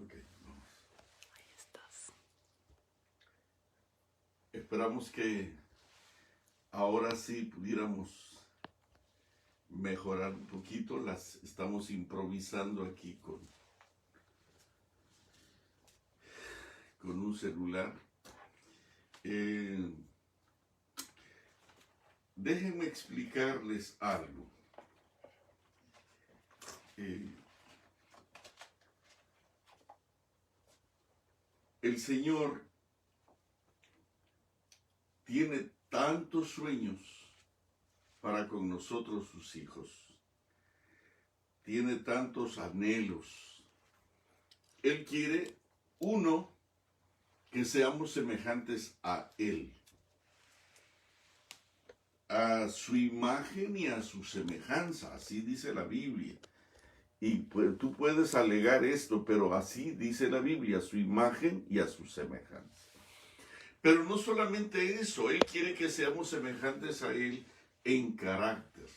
Ok, vamos. Ahí estás. Esperamos que ahora sí pudiéramos mejorar un poquito. Las estamos improvisando aquí con un celular. Déjenme explicarles algo. El Señor tiene tantos sueños para con nosotros sus hijos. Tiene tantos anhelos. Él quiere, uno, que seamos semejantes a Él, a su imagen y a su semejanza, así dice la Biblia. Y pues, tú puedes alegar esto, pero así dice la Biblia, a su imagen y a su semejanza. Pero no solamente eso, Él quiere que seamos semejantes a Él en carácter.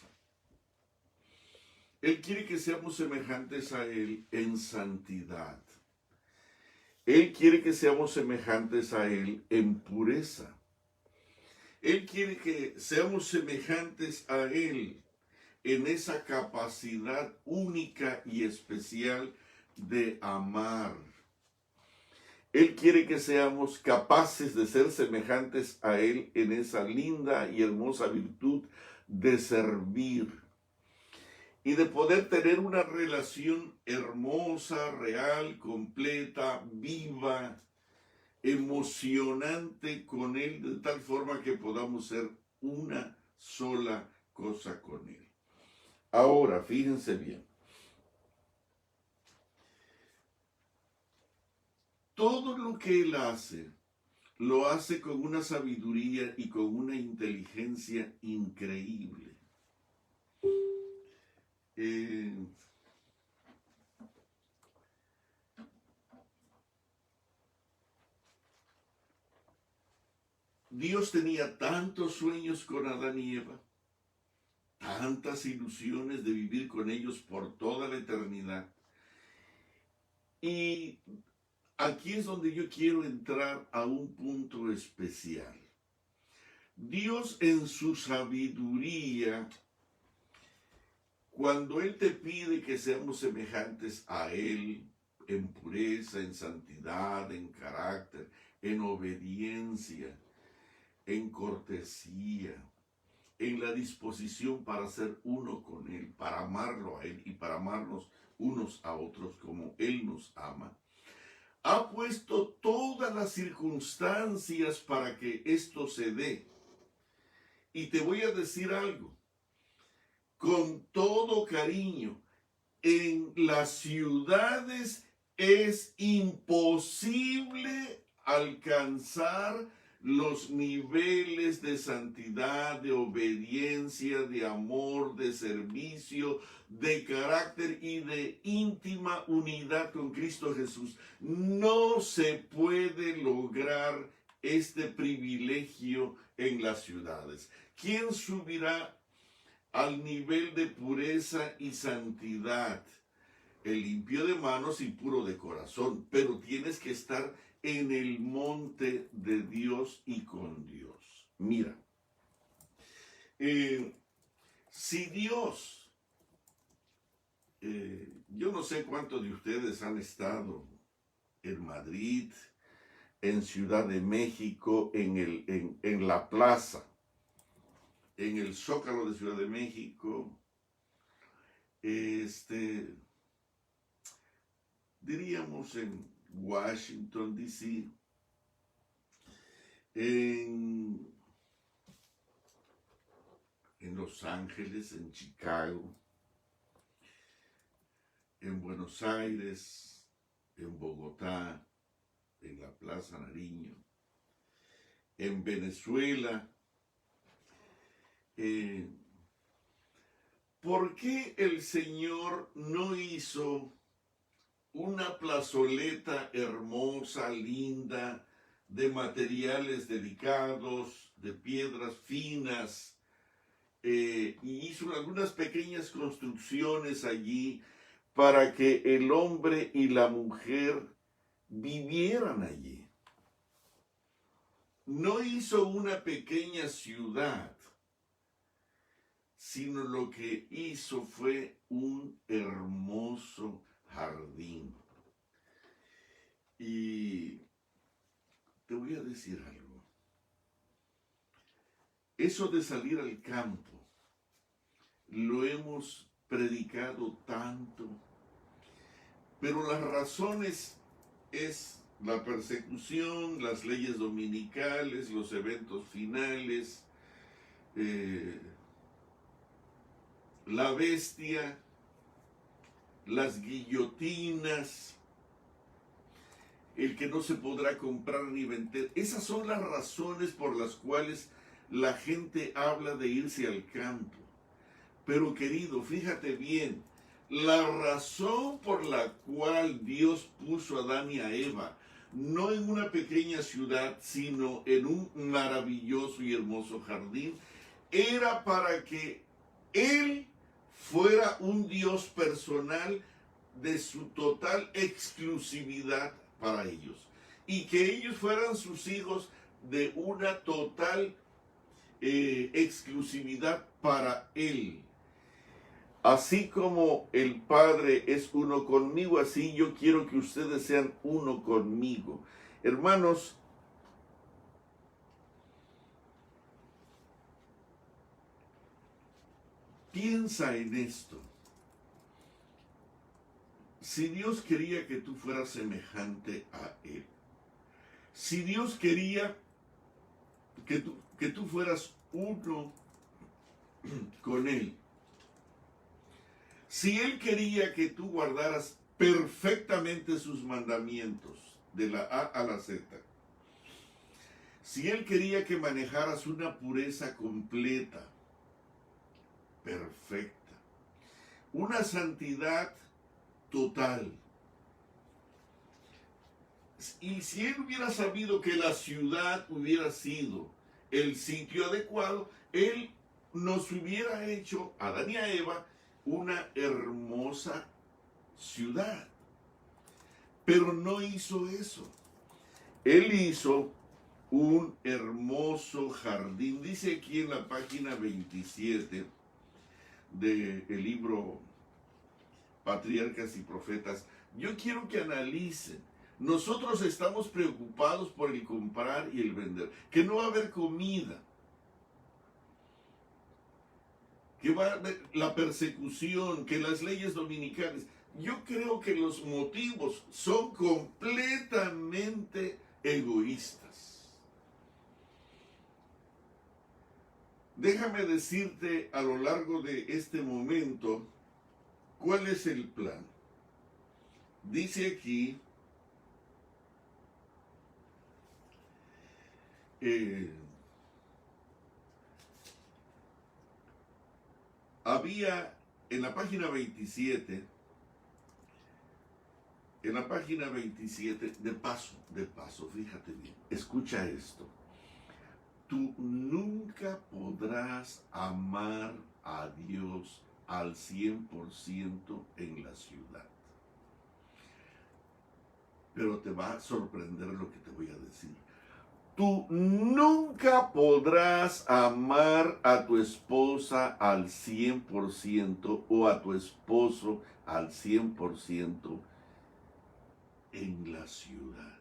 Él quiere que seamos semejantes a Él en santidad. Él quiere que seamos semejantes a Él en pureza. Él quiere que seamos semejantes a Él en esa capacidad única y especial de amar. Él quiere que seamos capaces de ser semejantes a Él en esa linda y hermosa virtud de servir y de poder tener una relación hermosa, real, completa, viva, emocionante con Él, de tal forma que podamos ser una sola cosa con Él. Ahora, fíjense bien. Todo lo que Él hace, lo hace con una sabiduría y con una inteligencia increíble. Dios tenía tantos sueños con Adán y Eva, tantas ilusiones de vivir con ellos por toda la eternidad. Y aquí es donde yo quiero entrar a un punto especial. Dios en su sabiduría, cuando Él te pide que seamos semejantes a Él en pureza, en santidad, en carácter, en obediencia, en cortesía, en la disposición para ser uno con Él, para amarlo a Él y para amarnos unos a otros como Él nos ama, ha puesto todas las circunstancias para que esto se dé. Y te voy a decir algo, con todo cariño, en las ciudades es imposible alcanzar los niveles de santidad, de obediencia, de amor, de servicio, de carácter y de íntima unidad con Cristo Jesús. No se puede lograr este privilegio en las ciudades. ¿Quién subirá al nivel de pureza y santidad? El limpio de manos y puro de corazón, pero tienes que estar en el monte de Dios y con Dios. Mira, si Dios, yo no sé cuántos de ustedes han estado en Madrid, en Ciudad de México, en la plaza, en el Zócalo de Ciudad de México, diríamos en Washington, D.C., en Los Ángeles, en Chicago, en Buenos Aires, en Bogotá, en la Plaza Nariño, en Venezuela. ¿Por qué el Señor no hizo una plazoleta hermosa, linda, de materiales delicados, de piedras finas, y hizo algunas pequeñas construcciones allí para que el hombre y la mujer vivieran allí. No hizo una pequeña ciudad, sino lo que hizo fue un hermoso jardín. Y te voy a decir algo. Eso de salir al campo, lo hemos predicado tanto, pero las razones es la persecución, las leyes dominicales, los eventos finales, la bestia, las guillotinas, el que no se podrá comprar ni vender. Esas son las razones por las cuales la gente habla de irse al campo. Pero querido, fíjate bien, la razón por la cual Dios puso a Adán y a Eva, no en una pequeña ciudad, sino en un maravilloso y hermoso jardín, era para que Él fuera un Dios personal de su total exclusividad para ellos. Y que ellos fueran sus hijos de una total exclusividad para Él. Así como el Padre es uno conmigo, así yo quiero que ustedes sean uno conmigo. Hermanos, piensa en esto. Si Dios quería que tú fueras semejante a Él, si Dios quería que tú fueras uno con Él, si Él quería que tú guardaras perfectamente sus mandamientos, de la A a la Z, si Él quería que manejaras una pureza completa, perfecta, una santidad total, y si Él hubiera sabido que la ciudad hubiera sido el sitio adecuado, Él nos hubiera hecho, a Adán y a Eva, una hermosa ciudad. Pero no hizo eso. Él hizo un hermoso jardín. Dice aquí en la página 27 del libro Patriarcas y Profetas. Yo quiero que analicen. Nosotros estamos preocupados por el comprar y el vender. Que no va a haber comida. Que va a haber la persecución, que las leyes dominicales. Yo creo que los motivos son completamente egoístas. Déjame decirte a lo largo de este momento cuál es el plan. Dice aquí, había en la página 27, de paso, fíjate bien, escucha esto. Tú nunca podrás amar a Dios al 100% en la ciudad. Pero te va a sorprender lo que te voy a decir. Tú nunca podrás amar a tu esposa al 100% o a tu esposo al 100% en la ciudad.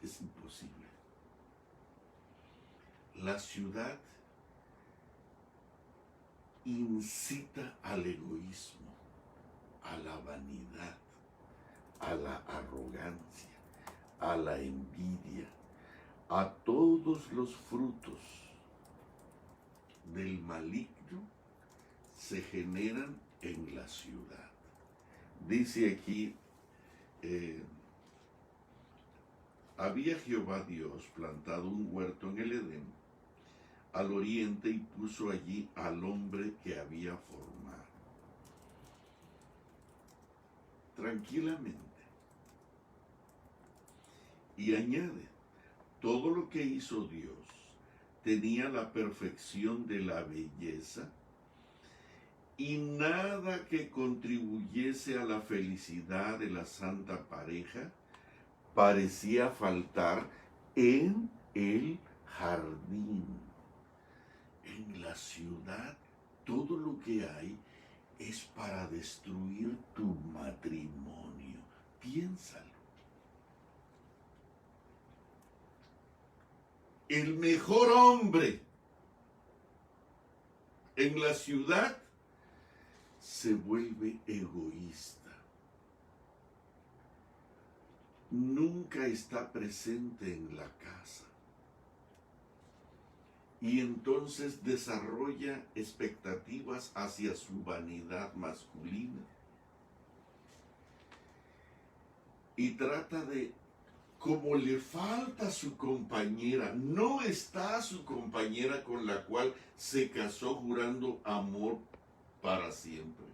Es imposible. La ciudad incita al egoísmo, a la vanidad, a la arrogancia, a la envidia, a todos los frutos del maligno se generan en la ciudad. Dice aquí, había Jehová Dios plantado un huerto en el Edén, al oriente, y puso allí al hombre que había formado. Tranquilamente. Y añade, todo lo que hizo Dios tenía la perfección de la belleza y nada que contribuyese a la felicidad de la santa pareja parecía faltar en el jardín. En la ciudad, todo lo que hay es para destruir tu matrimonio. Piénsalo. El mejor hombre en la ciudad se vuelve egoísta. Nunca está presente en la casa. Y entonces desarrolla expectativas hacia su vanidad masculina. Y trata de, como le falta a su compañera, no está su compañera con la cual se casó jurando amor para siempre.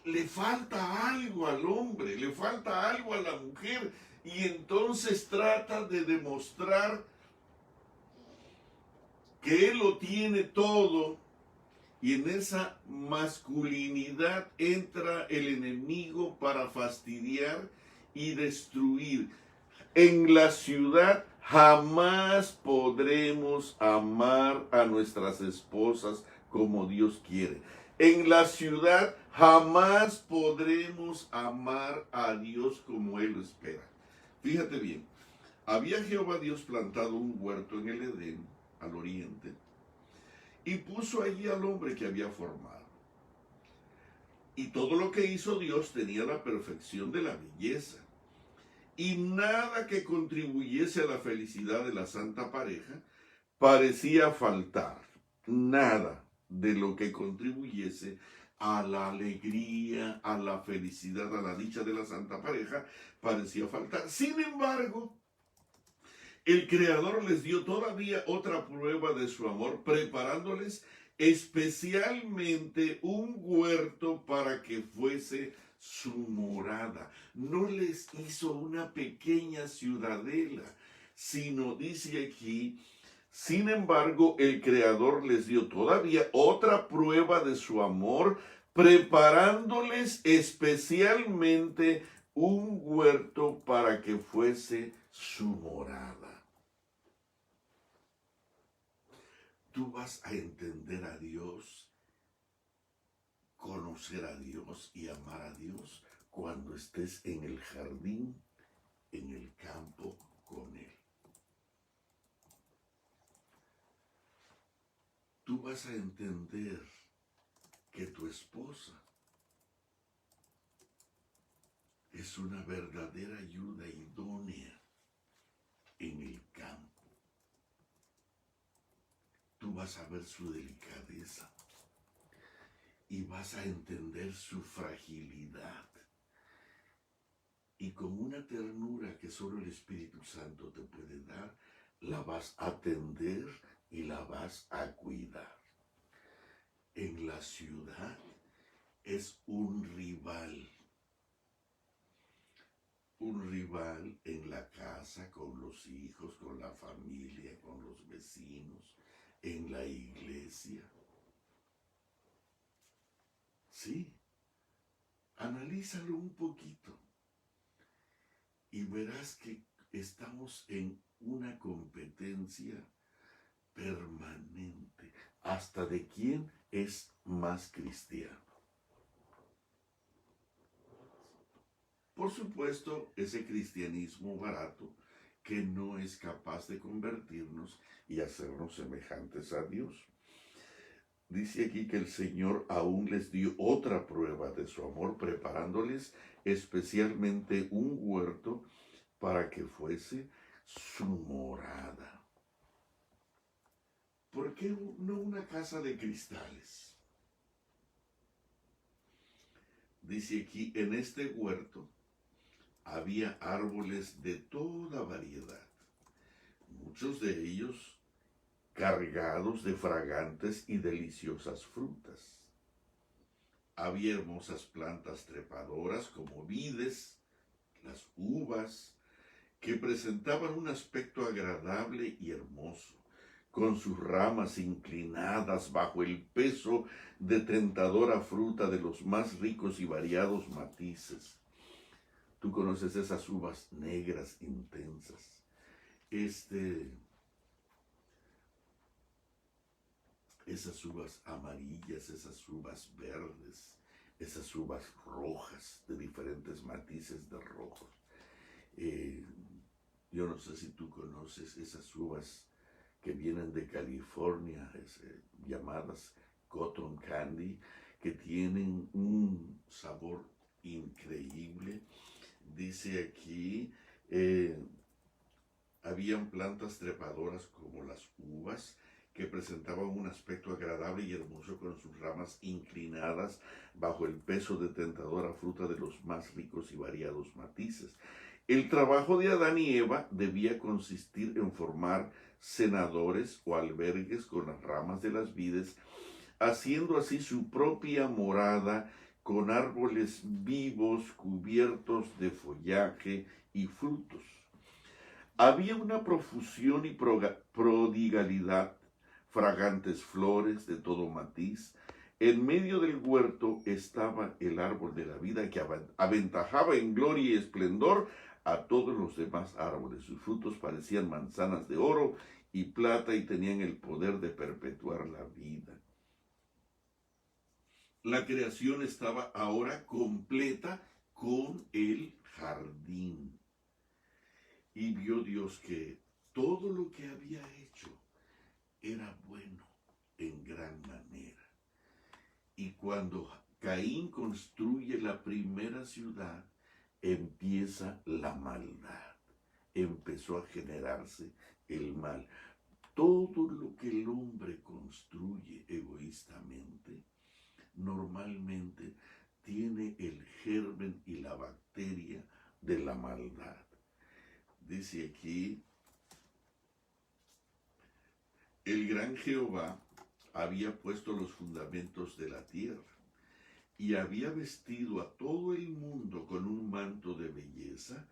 Le falta algo al hombre, le falta algo a la mujer, y entonces trata de demostrar que él lo tiene todo, y en esa masculinidad entra el enemigo para fastidiar y destruir. En la ciudad jamás podremos amar a nuestras esposas como Dios quiere. En la ciudad jamás podremos amar a Dios como Él lo espera. Fíjate bien, había Jehová Dios plantado un huerto en el Edén, al oriente, y puso allí al hombre que había formado. Y todo lo que hizo Dios tenía la perfección de la belleza. Y nada que contribuyese a la felicidad de la santa pareja parecía faltar. Nada de lo que contribuyese a la alegría, a la felicidad, a la dicha de la santa pareja parecía faltar. Sin embargo, el Creador les dio todavía otra prueba de su amor, preparándoles especialmente un huerto para que fuese su morada. No les hizo una pequeña ciudadela, sino dice aquí, sin embargo, el Creador les dio todavía otra prueba de su amor, preparándoles especialmente un huerto para que fuese su morada. Tú vas a entender a Dios, conocer a Dios y amar a Dios cuando estés en el jardín, en el campo con Él. Tú vas a entender que tu esposa es una verdadera ayuda idónea en el campo. Tú vas a ver su delicadeza y vas a entender su fragilidad. Y con una ternura que solo el Espíritu Santo te puede dar, la vas a atender y la vas a cuidar. En la ciudad es un rival en la casa, con los hijos, con la familia, con los vecinos, en la iglesia. Sí, analízalo un poquito y verás que estamos en una competencia permanente, hasta de quién es más cristiano. Por supuesto, ese cristianismo barato que no es capaz de convertirnos y hacernos semejantes a Dios. Dice aquí que el Señor aún les dio otra prueba de su amor, preparándoles especialmente un huerto para que fuese su morada. ¿Por qué no una casa de cristales? Dice aquí, en este huerto había árboles de toda variedad, muchos de ellos cargados de fragantes y deliciosas frutas. Había hermosas plantas trepadoras como vides, las uvas, que presentaban un aspecto agradable y hermoso, con sus ramas inclinadas bajo el peso de tentadora fruta de los más ricos y variados matices. Tú conoces esas uvas negras intensas, esas uvas amarillas, esas uvas verdes, esas uvas rojas de diferentes matices de rojos. Yo no sé si tú conoces esas uvas que vienen de California, llamadas cotton candy, que tienen un sabor increíble. Dice aquí, habían plantas trepadoras como las uvas, que presentaban un aspecto agradable y hermoso con sus ramas inclinadas bajo el peso de tentadora fruta de los más ricos y variados matices. El trabajo de Adán y Eva debía consistir en formar cenadores o albergues con las ramas de las vides, haciendo así su propia morada con árboles vivos cubiertos de follaje y frutos. Había una profusión y prodigalidad, fragantes flores de todo matiz. En medio del huerto estaba el árbol de la vida que aventajaba en gloria y esplendor a todos los demás árboles. Sus frutos parecían manzanas de oro y plata y tenían el poder de perpetuar la vida. La creación estaba ahora completa con el jardín. Y vio Dios que todo lo que había hecho era bueno en gran manera. Y cuando Caín construye la primera ciudad, empieza la maldad. Empezó a generarse el mal. Todo lo que el hombre construye egoístamente, normalmente tiene el germen y la bacteria de la maldad. Dice aquí, el gran Jehová había puesto los fundamentos de la tierra y había vestido a todo el mundo con un manto de belleza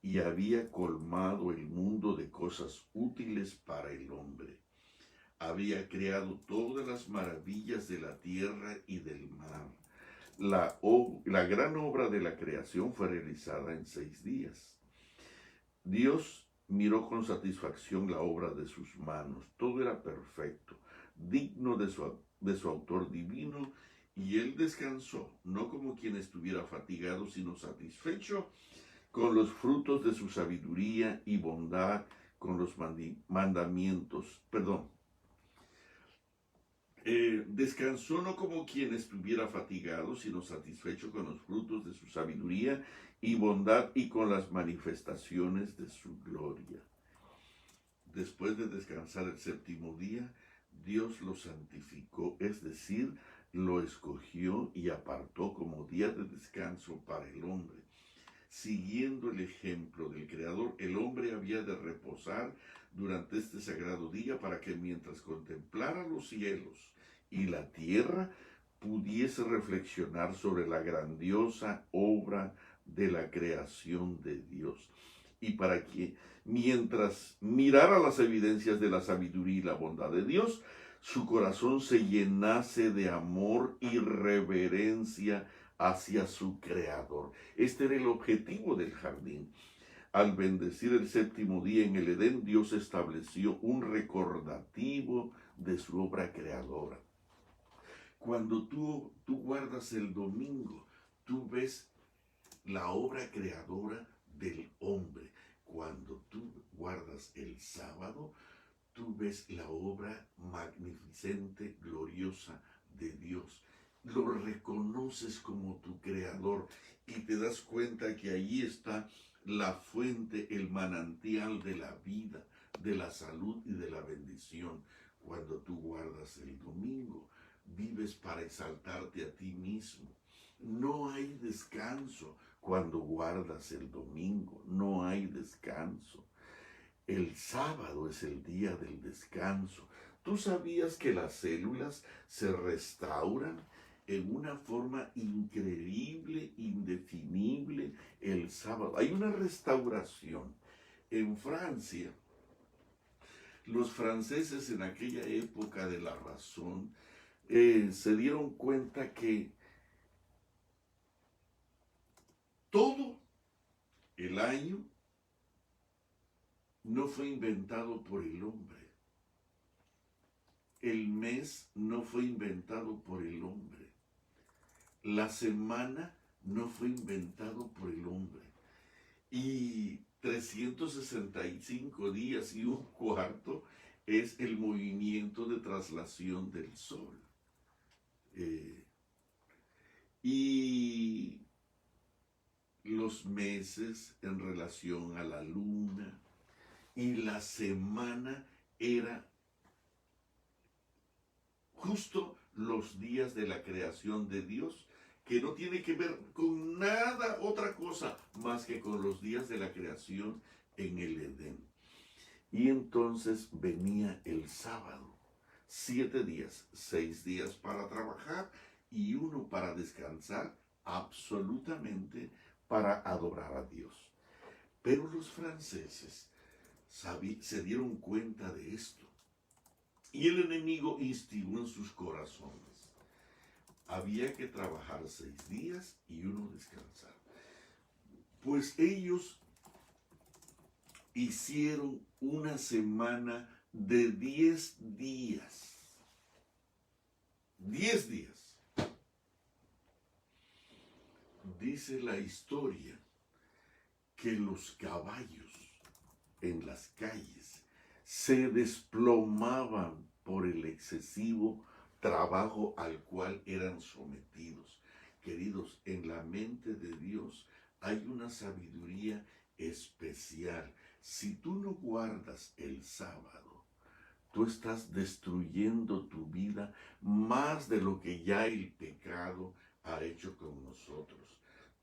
y había colmado el mundo de cosas útiles para el hombre. Había creado todas las maravillas de la tierra y del mar. La gran obra de la creación fue realizada en 6 días. Dios miró con satisfacción la obra de sus manos. Todo era perfecto, digno de su autor divino, y él descansó, no como quien estuviera fatigado, sino satisfecho con los frutos de su sabiduría y bondad, con los mandamientos. Descansó no como quien estuviera fatigado, sino satisfecho con los frutos de su sabiduría y bondad y con las manifestaciones de su gloria. Después de descansar el 7º día, Dios lo santificó, es decir, lo escogió y apartó como día de descanso para el hombre. Siguiendo el ejemplo del Creador, el hombre había de reposar durante este sagrado día para que mientras contemplara los cielos y la tierra, pudiese reflexionar sobre la grandiosa obra de la creación de Dios. Y para que, mientras mirara las evidencias de la sabiduría y la bondad de Dios, su corazón se llenase de amor y reverencia hacia su Creador. Este era el objetivo del jardín. Al bendecir el 7º día en el Edén, Dios estableció un recordativo de su obra creadora. Cuando tú guardas el domingo, tú ves la obra creadora del hombre. Cuando tú guardas el sábado, tú ves la obra magnificente, gloriosa de Dios. Lo reconoces como tu creador y te das cuenta que allí está la fuente, el manantial de la vida, de la salud y de la bendición. Cuando tú guardas el domingo, vives para exaltarte a ti mismo. No hay descanso cuando guardas el domingo, no hay descanso. El sábado es el día del descanso. ¿Tú sabías que las células se restauran en una forma increíble, indefinible el sábado? Hay una restauración. En Francia, Los franceses en aquella época de la razón se dieron cuenta que todo el año no fue inventado por el hombre. El mes no fue inventado por el hombre. La semana no fue inventado por el hombre. Y 365 días y un cuarto es el movimiento de traslación del sol. Y los meses en relación a la luna, y la semana era justo los días de la creación de Dios, que no tiene que ver con nada otra cosa más que con los días de la creación en el Edén. Y entonces venía el sábado, 7 días, 6 días para trabajar y 1 para descansar, absolutamente para adorar a Dios. Pero los franceses se dieron cuenta de esto. Y el enemigo instigó en sus corazones. Había que trabajar 6 días y 1 descansar. Pues ellos hicieron una semana de 10 días. 10 días. Dice la historia que los caballos en las calles se desplomaban por el excesivo trabajo al cual eran sometidos. Queridos, en la mente de Dios hay una sabiduría especial. Si tú no guardas el sábado, tú estás destruyendo tu vida más de lo que ya el pecado ha hecho con nosotros.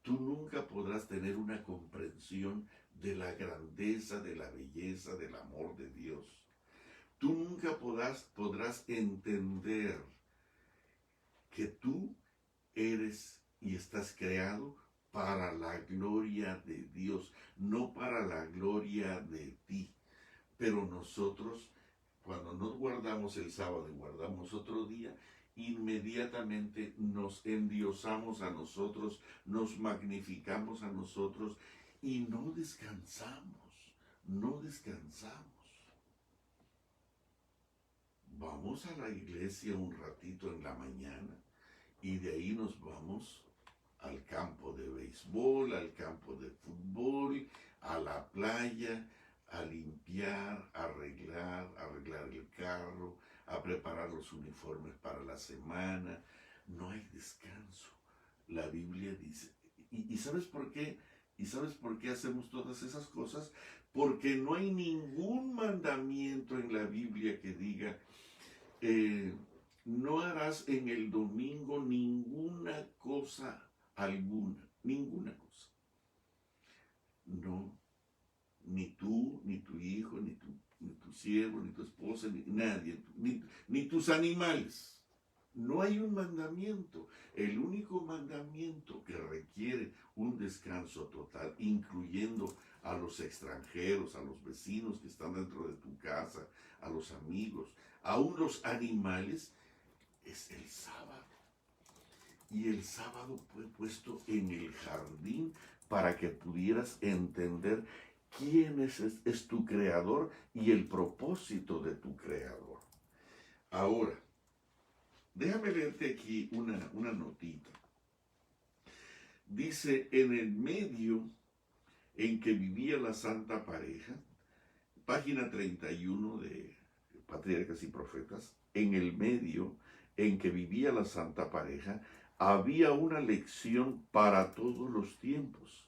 Tú nunca podrás tener una comprensión de la grandeza, de la belleza, del amor de Dios. Tú nunca podrás entender que tú eres y estás creado para la gloria de Dios, no para la gloria de ti. Pero nosotros, cuando no guardamos el sábado y guardamos otro día, inmediatamente nos endiosamos a nosotros, nos magnificamos a nosotros y no descansamos, no descansamos. Vamos a la iglesia un ratito en la mañana y de ahí nos vamos al campo de béisbol, al campo de fútbol, a la playa, a limpiar, a arreglar el carro, a preparar los uniformes para la semana. No hay descanso. La Biblia dice, ¿y sabes por qué? ¿Y sabes por qué hacemos todas esas cosas? Porque no hay ningún mandamiento en la Biblia que diga, no harás en el domingo ninguna cosa alguna, ninguna cosa. No, ni tú, ni tu hijo, ni tu siervo, ni tu esposa, ni nadie, ni tus animales. No hay un mandamiento. El único mandamiento que requiere un descanso total, incluyendo a los extranjeros, a los vecinos que están dentro de tu casa, a los amigos, aún los animales, es el sábado. Y el sábado fue puesto en el jardín para que pudieras entender quién es tu creador y el propósito de tu creador. Ahora, déjame leerte aquí una notita. Dice, en el medio en que vivía la santa pareja, página 31 de Patriarcas y Profetas, en el medio en que vivía la santa pareja, había una lección para todos los tiempos,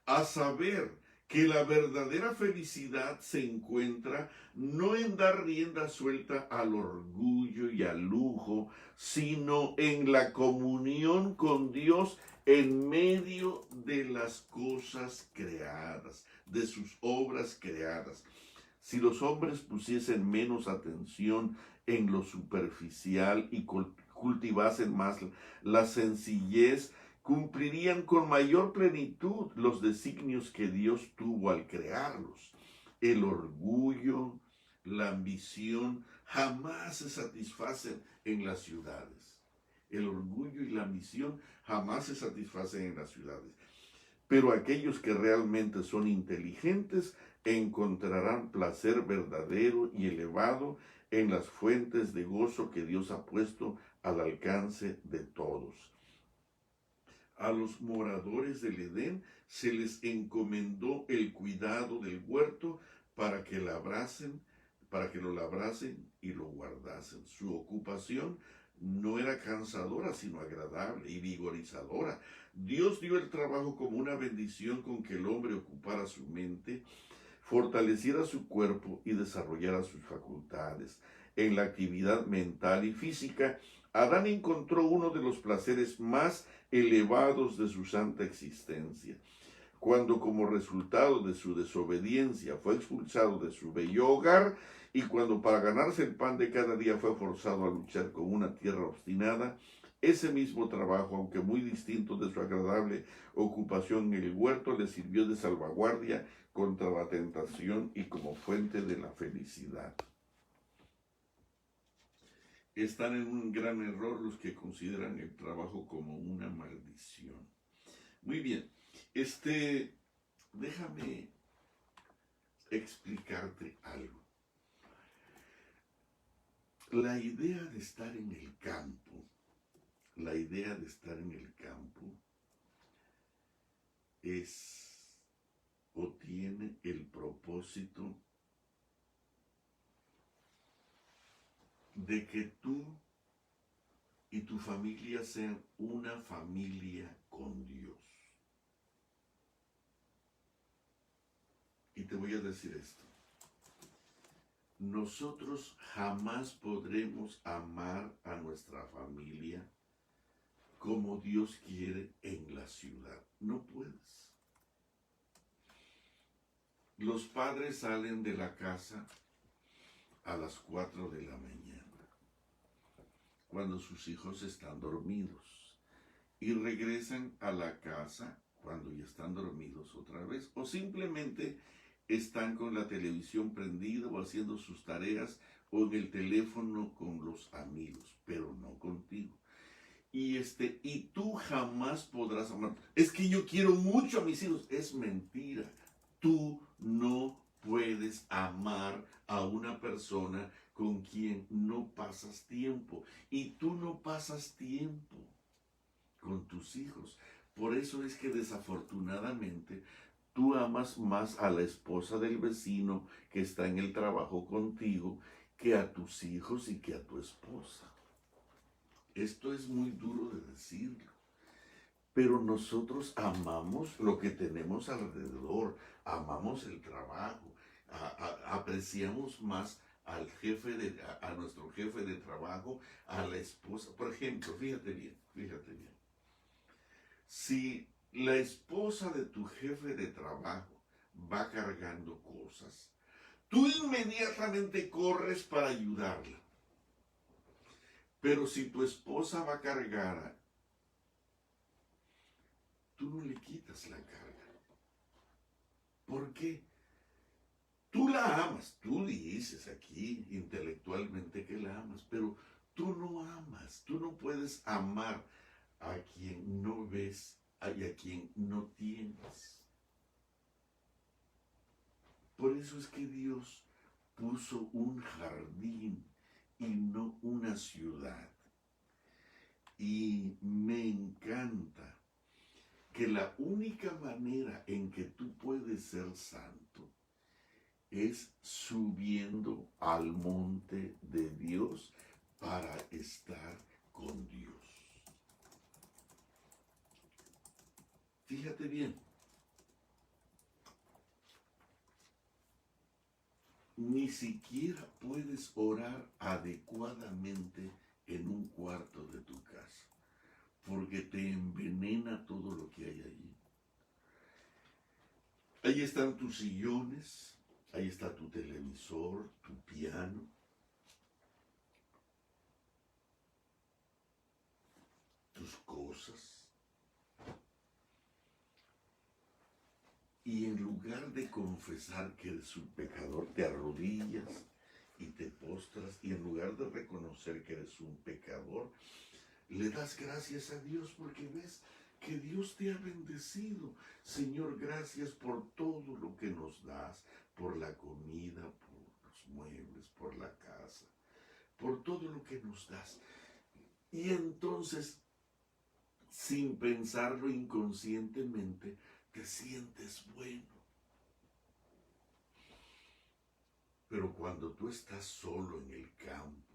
a saber, que la verdadera felicidad se encuentra no en dar rienda suelta al orgullo y al lujo, sino en la comunión con Dios en medio de las cosas creadas, de sus obras creadas. Si los hombres pusiesen menos atención en lo superficial y cultivasen más la sencillez, cumplirían con mayor plenitud los designios que Dios tuvo al crearlos. El orgullo, la ambición jamás se satisfacen en las ciudades. El orgullo y la ambición jamás se satisfacen en las ciudades. Pero aquellos que realmente son inteligentes encontrarán placer verdadero y elevado en las fuentes de gozo que Dios ha puesto al alcance de todos. A los moradores del Edén se les encomendó el cuidado del huerto para que lo labrasen y lo guardasen. Su ocupación no era cansadora, sino agradable y vigorizadora. Dios dio el trabajo como una bendición con que el hombre ocupara su mente, fortaleciera su cuerpo y desarrollara sus facultades. En la actividad mental y física, Adán encontró uno de los placeres más elevados de su santa existencia. Cuando como resultado de su desobediencia fue expulsado de su bello hogar y cuando para ganarse el pan de cada día fue forzado a luchar con una tierra obstinada, ese mismo trabajo, aunque muy distinto de su agradable ocupación en el huerto, le sirvió de salvaguardia contra la tentación y como fuente de la felicidad. Están en un gran error los que consideran el trabajo como una maldición. Muy bien, déjame explicarte algo. La idea de estar en el campo, es o tiene el propósito de que tú y tu familia sean una familia con Dios. Y te voy a decir esto. Nosotros jamás podremos amar a nuestra familia como Dios quiere en la ciudad. No puedes. Los padres salen de la casa a las 4 de la mañana, cuando sus hijos están dormidos, y regresan a la casa cuando ya están dormidos otra vez, o simplemente están con la televisión prendida o haciendo sus tareas o en el teléfono con los amigos, pero no contigo. Y tú jamás podrás amar. Es que yo quiero mucho a mis hijos. Es mentira. Tú no puedes amar a una persona con quien no pasas tiempo. Y tú no pasas tiempo con tus hijos. Por eso es que desafortunadamente tú amas más a la esposa del vecino que está en el trabajo contigo que a tus hijos y que a tu esposa. Esto es muy duro de decirlo, pero nosotros amamos lo que tenemos alrededor, amamos el trabajo, apreciamos más a nuestro jefe de trabajo, a la esposa. Por ejemplo, fíjate bien. Si la esposa de tu jefe de trabajo va cargando cosas, tú inmediatamente corres para ayudarla. Pero si tu esposa va cargada, tú no le quitas la carga. ¿Por qué? Tú la amas, tú dices aquí intelectualmente que la amas, pero tú no amas, tú no puedes amar a quien no ves y a quien no tienes. Por eso es que Dios puso un jardín y no una ciudad. Y me encanta que la única manera en que tú puedes ser santo es subiendo al monte de Dios para estar con Dios. Fíjate bien. Ni siquiera puedes orar adecuadamente en un cuarto de tu casa, porque te envenena todo lo que hay allí. Ahí están tus sillones, ahí está tu televisor, tu piano. Tus cosas. Y en lugar de confesar que eres un pecador, te arrodillas y te postras y en lugar de reconocer que eres un pecador, le das gracias a Dios porque ves que Dios te ha bendecido. Señor, gracias por todo lo que nos das, por la comida, por los muebles, por la casa, por todo lo que nos das. Y entonces, sin pensarlo inconscientemente, te sientes bueno. Pero cuando tú estás solo en el campo,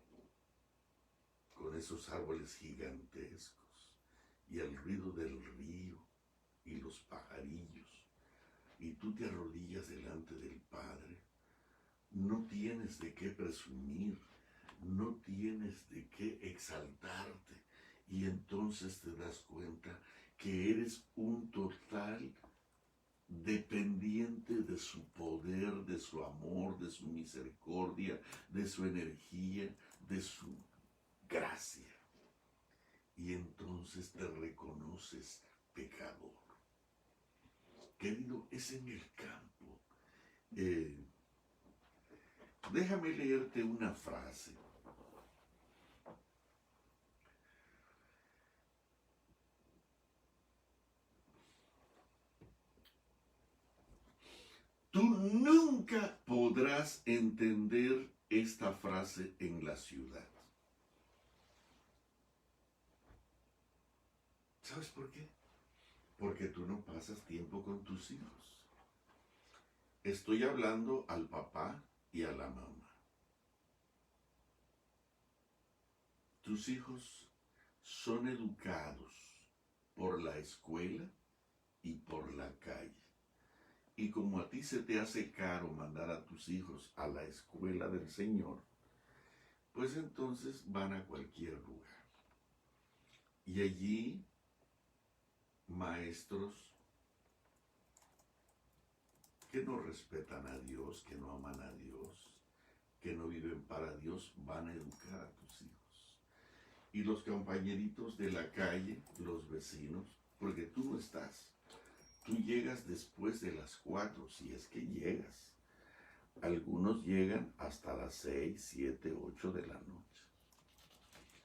con esos árboles gigantescos, y el ruido del río, y los pajarillos, y tú te arrodillas delante del Padre, no tienes de qué presumir, no tienes de qué exaltarte, y entonces te das cuenta que eres un total dependiente de su poder, de su amor, de su misericordia, de su energía, de su gracia. Y entonces te reconoces pecador. Querido, es en el campo. Déjame leerte una frase. Tú nunca podrás entender esta frase en la ciudad. ¿Sabes por qué? Porque tú no pasas tiempo con tus hijos. Estoy hablando al papá y a la mamá. Tus hijos son educados por la escuela y por la calle. Y como a ti se te hace caro mandar a tus hijos a la escuela del Señor, pues entonces van a cualquier lugar. Y allí, maestros que no respetan a Dios, que no aman a Dios, que no viven para Dios, van a educar a tus hijos. Y los compañeritos de la calle, los vecinos, porque tú no estás. Tú llegas después de las 4, si es que llegas. Algunos llegan hasta las 6, 7, 8 de la noche.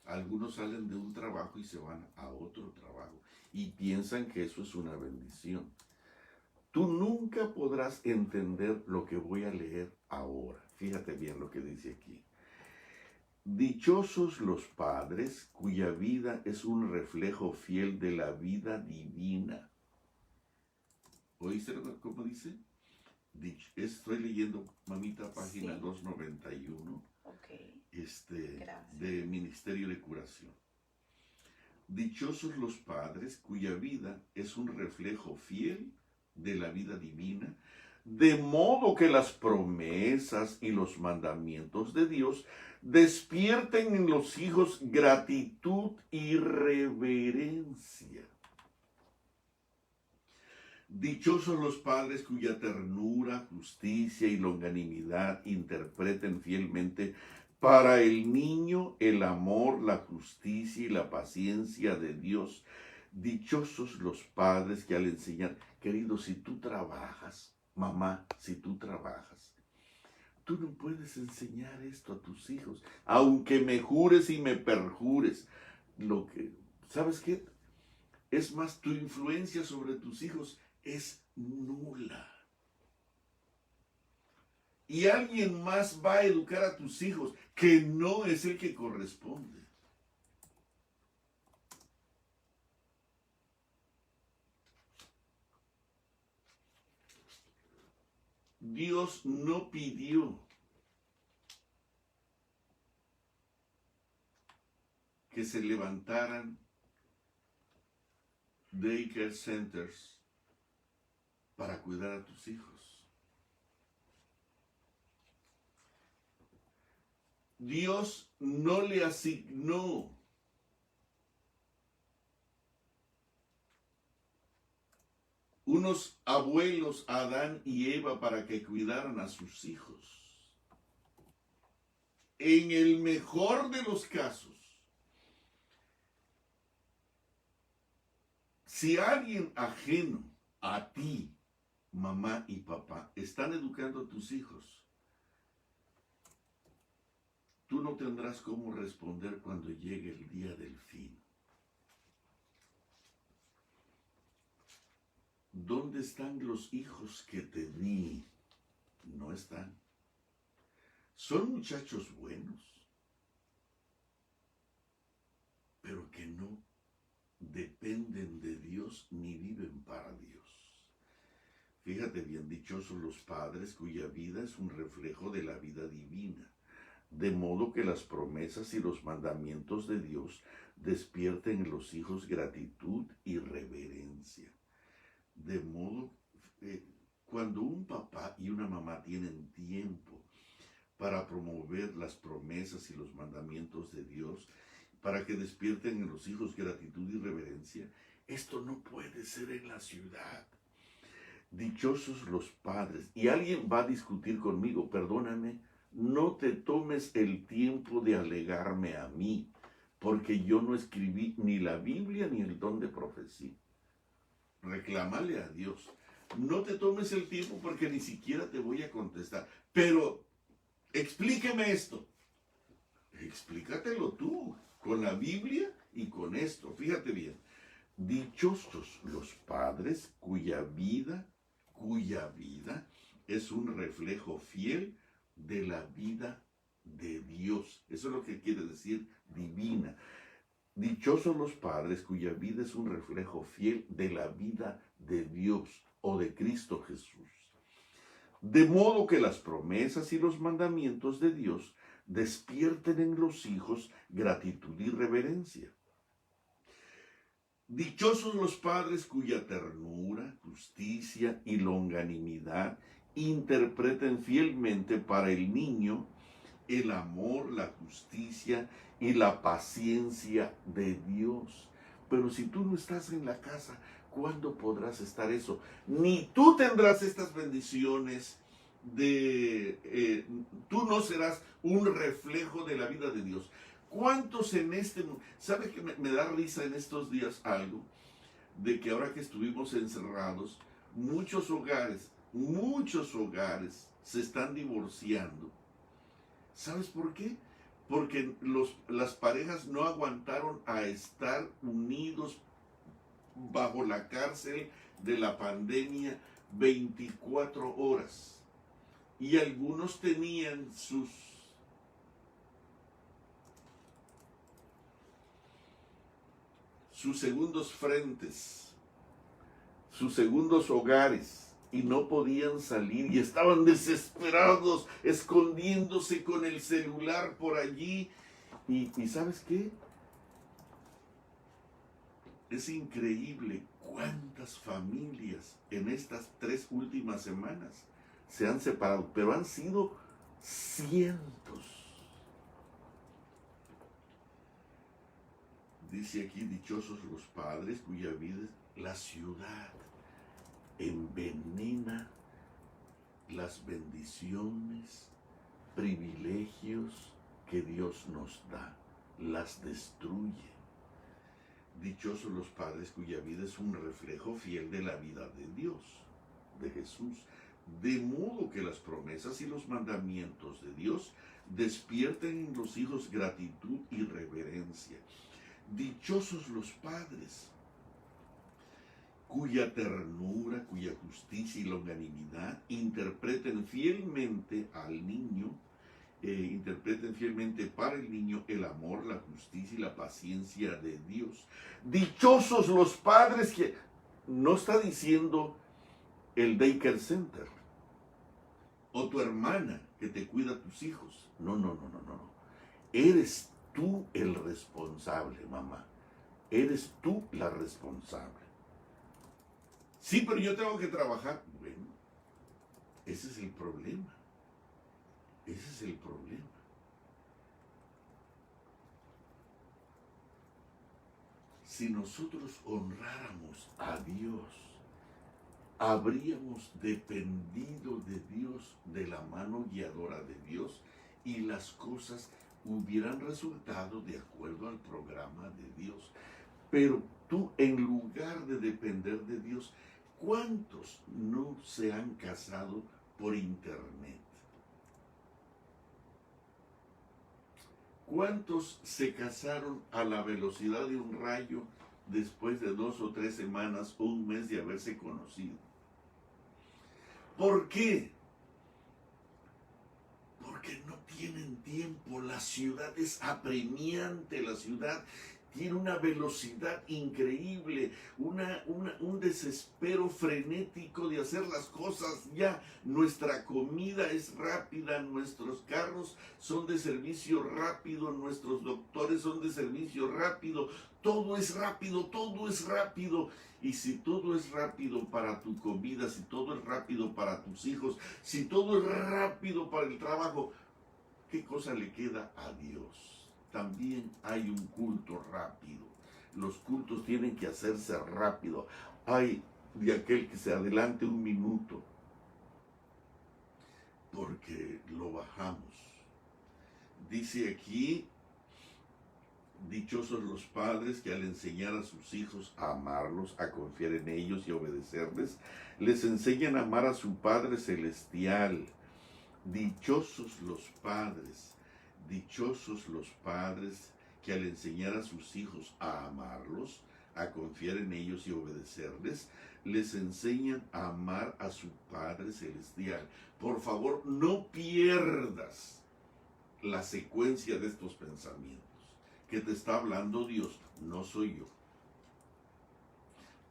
Algunos salen de un trabajo y se van a otro trabajo y piensan que eso es una bendición. Tú nunca podrás entender lo que voy a leer ahora. Fíjate bien lo que dice aquí. Dichosos los padres cuya vida es un reflejo fiel de la vida divina. ¿Oíste cómo dice? Estoy leyendo, mamita, página 291, de Ministerio de Curación. Dichosos los padres cuya vida es un reflejo fiel de la vida divina, de modo que las promesas y los mandamientos de Dios despierten en los hijos gratitud y reverencia. Dichosos los padres cuya ternura, justicia y longanimidad interpreten fielmente para el niño el amor, la justicia y la paciencia de Dios. Dichosos los padres que al enseñar, querido, si tú trabajas, mamá, si tú trabajas, tú no puedes enseñar esto a tus hijos, aunque me jures y me perjures. ¿Sabes qué? Es más, tu influencia sobre tus hijos es nula. Y alguien más va a educar a tus hijos que no es el que corresponde. Dios no pidió que se levantaran daycare centers para cuidar a tus hijos. Dios no le asignó unos abuelos, Adán y Eva, para que cuidaran a sus hijos. En el mejor de los casos, si alguien ajeno a ti, mamá y papá, están educando a tus hijos, tú no tendrás cómo responder cuando llegue el día del fin. ¿Dónde están los hijos que te di? No están. Son muchachos buenos, pero que no dependen de Dios ni viven para Dios. Fíjate bien, dichosos los padres cuya vida es un reflejo de la vida divina, de modo que las promesas y los mandamientos de Dios despierten en los hijos gratitud y reverencia. De modo que cuando un papá y una mamá tienen tiempo para promover las promesas y los mandamientos de Dios, para que despierten en los hijos gratitud y reverencia, esto no puede ser en la ciudad. Dichosos los padres. Y alguien va a discutir conmigo, perdóname, no te tomes el tiempo de alegarme a mí, porque yo no escribí ni la Biblia ni el don de profecía. Reclámale a Dios. No te tomes el tiempo porque ni siquiera te voy a contestar. Pero explíqueme esto. Explícatelo tú, con la Biblia y con esto. Fíjate bien. Dichosos los padres cuya vida es un reflejo fiel de la vida de Dios. Eso es lo que quiere decir divina. Dichosos los padres cuya vida es un reflejo fiel de la vida de Dios o de Cristo Jesús. De modo que las promesas y los mandamientos de Dios despierten en los hijos gratitud y reverencia. Dichosos los padres cuya ternura, justicia y longanimidad interpreten fielmente para el niño el amor, la justicia y la paciencia de Dios. Pero si tú no estás en la casa, ¿cuándo podrás estar eso? Ni tú tendrás estas bendiciones tú no serás un reflejo de la vida de Dios. ¿Cuántos en este mundo? ¿Sabe que me da risa en estos días algo? De que ahora que estuvimos encerrados, muchos hogares se están divorciando. ¿Sabes por qué? Porque las parejas no aguantaron a estar unidos bajo la cárcel de la pandemia 24 horas. Y algunos tenían sus segundos frentes, sus segundos hogares, y no podían salir y estaban desesperados, escondiéndose con el celular por allí. Y ¿sabes qué? Es increíble cuántas familias en estas 3 últimas semanas se han separado, pero han sido cientos. Dice aquí, dichosos los padres cuya vida la ciudad envenena las bendiciones, privilegios que Dios nos da, las destruye. Dichosos los padres cuya vida es un reflejo fiel de la vida de Dios, de Jesús, de modo que las promesas y los mandamientos de Dios despierten en los hijos gratitud y reverencia. Dichosos los padres cuya ternura, cuya justicia y longanimidad interpreten fielmente al niño, interpreten fielmente para el niño el amor, la justicia y la paciencia de Dios. Dichosos los padres que no está diciendo el daycare center o tu hermana que te cuida a tus hijos. No. Eres tú el responsable, mamá. Eres tú la responsable. Sí, pero yo tengo que trabajar. Bueno, ese es el problema. Ese es el problema. Si nosotros honráramos a Dios, habríamos dependido de Dios, de la mano guiadora de Dios, y las cosas hubieran resultado de acuerdo al programa de Dios. Pero tú, en lugar de depender de Dios, ¿cuántos no se han casado por internet? ¿Cuántos se casaron a la velocidad de un rayo después de 2 o 3 semanas o un mes de haberse conocido? ¿Por qué? Porque no tienen tiempo. La ciudad es apremiante, la ciudad tiene una velocidad increíble, un desespero frenético de hacer las cosas ya. Nuestra comida es rápida, nuestros carros son de servicio rápido, nuestros doctores son de servicio rápido, todo es rápido, todo es rápido. Y si todo es rápido para tu comida, si todo es rápido para tus hijos, si todo es rápido para el trabajo, ¿qué cosa le queda a Dios? También hay un culto rápido. Los cultos tienen que hacerse rápido. Hay de aquel que se adelante un minuto, porque lo bajamos. Dice aquí, dichosos los padres que al enseñar a sus hijos a amarlos, a confiar en ellos y a obedecerles, les enseñan a amar a su Padre Celestial. Dichosos los padres que al enseñar a sus hijos a amarlos, a confiar en ellos y obedecerles, les enseñan a amar a su Padre Celestial. Por favor, no pierdas la secuencia de estos pensamientos. Que te está hablando Dios, no soy yo.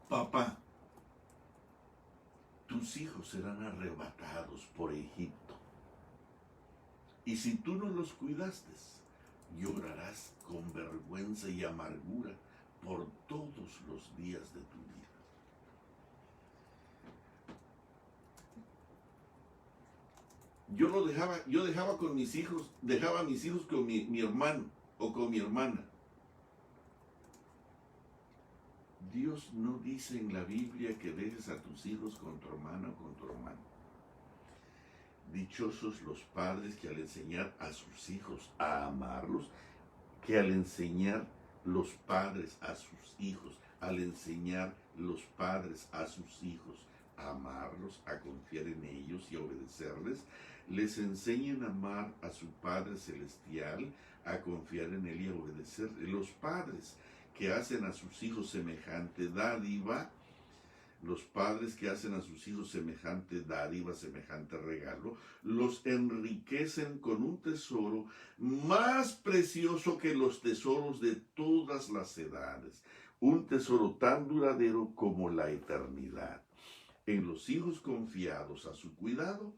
Papá, tus hijos serán arrebatados por Egipto. Y si tú no los cuidaste, llorarás con vergüenza y amargura por todos los días de tu vida. Yo dejaba con mis hijos, dejaba a mis hijos con mi hermano o con mi hermana. Dios no dice en la Biblia que dejes a tus hijos con tu hermana o con tu hermano. Dichosos los padres que al enseñar a sus hijos a amarlos, que al enseñar los padres a sus hijos, al enseñar los padres a sus hijos a amarlos, a confiar en ellos y a obedecerles, les enseñan a amar a su Padre Celestial, a confiar en Él y a obedecerle. Los padres que hacen a sus hijos semejante dádiva, los padres que hacen a sus hijos semejante dádiva, semejante regalo, los enriquecen con un tesoro más precioso que los tesoros de todas las edades, un tesoro tan duradero como la eternidad. En los hijos confiados a su cuidado,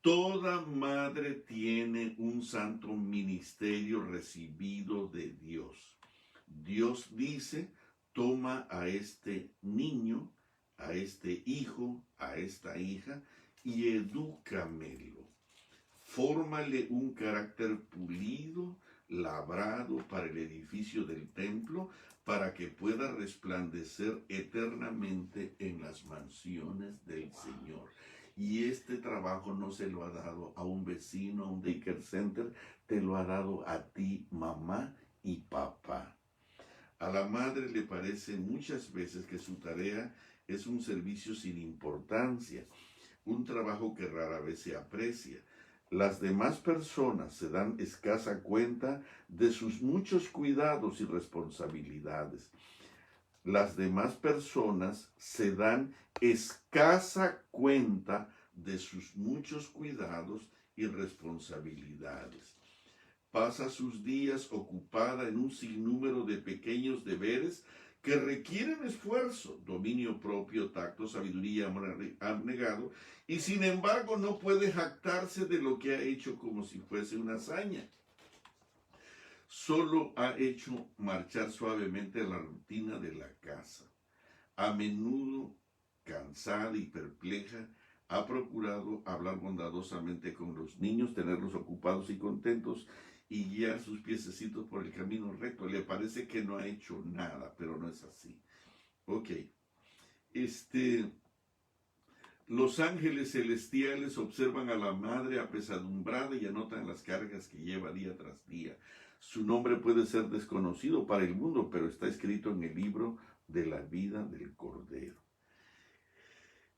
toda madre tiene un santo ministerio recibido de Dios. Dios dice: toma a este niño, a este hijo, a esta hija, y edúcamelo. Fórmale un carácter pulido, labrado para el edificio del templo, para que pueda resplandecer eternamente en las mansiones del Señor. Y este trabajo no se lo ha dado a un vecino, a un daycare center, te lo ha dado a ti, mamá y papá. A la madre le parece muchas veces que su tarea es un servicio sin importancia, un trabajo que rara vez se aprecia. Las demás personas se dan escasa cuenta de sus muchos cuidados y responsabilidades. Las demás personas se dan escasa cuenta de sus muchos cuidados y responsabilidades. Pasa sus días ocupada en un sinnúmero de pequeños deberes que requieren esfuerzo, dominio propio, tacto, sabiduría, amor abnegado, y sin embargo no puede jactarse de lo que ha hecho como si fuese una hazaña. Solo ha hecho marchar suavemente la rutina de la casa. A menudo, cansada y perpleja, ha procurado hablar bondadosamente con los niños, tenerlos ocupados y contentos, y guiar sus piececitos por el camino recto. Le parece que no ha hecho nada, pero no es así. Ok. Los ángeles celestiales observan a la madre apesadumbrada y anotan las cargas que lleva día tras día. Su nombre puede ser desconocido para el mundo, pero está escrito en el libro de la vida del Cordero.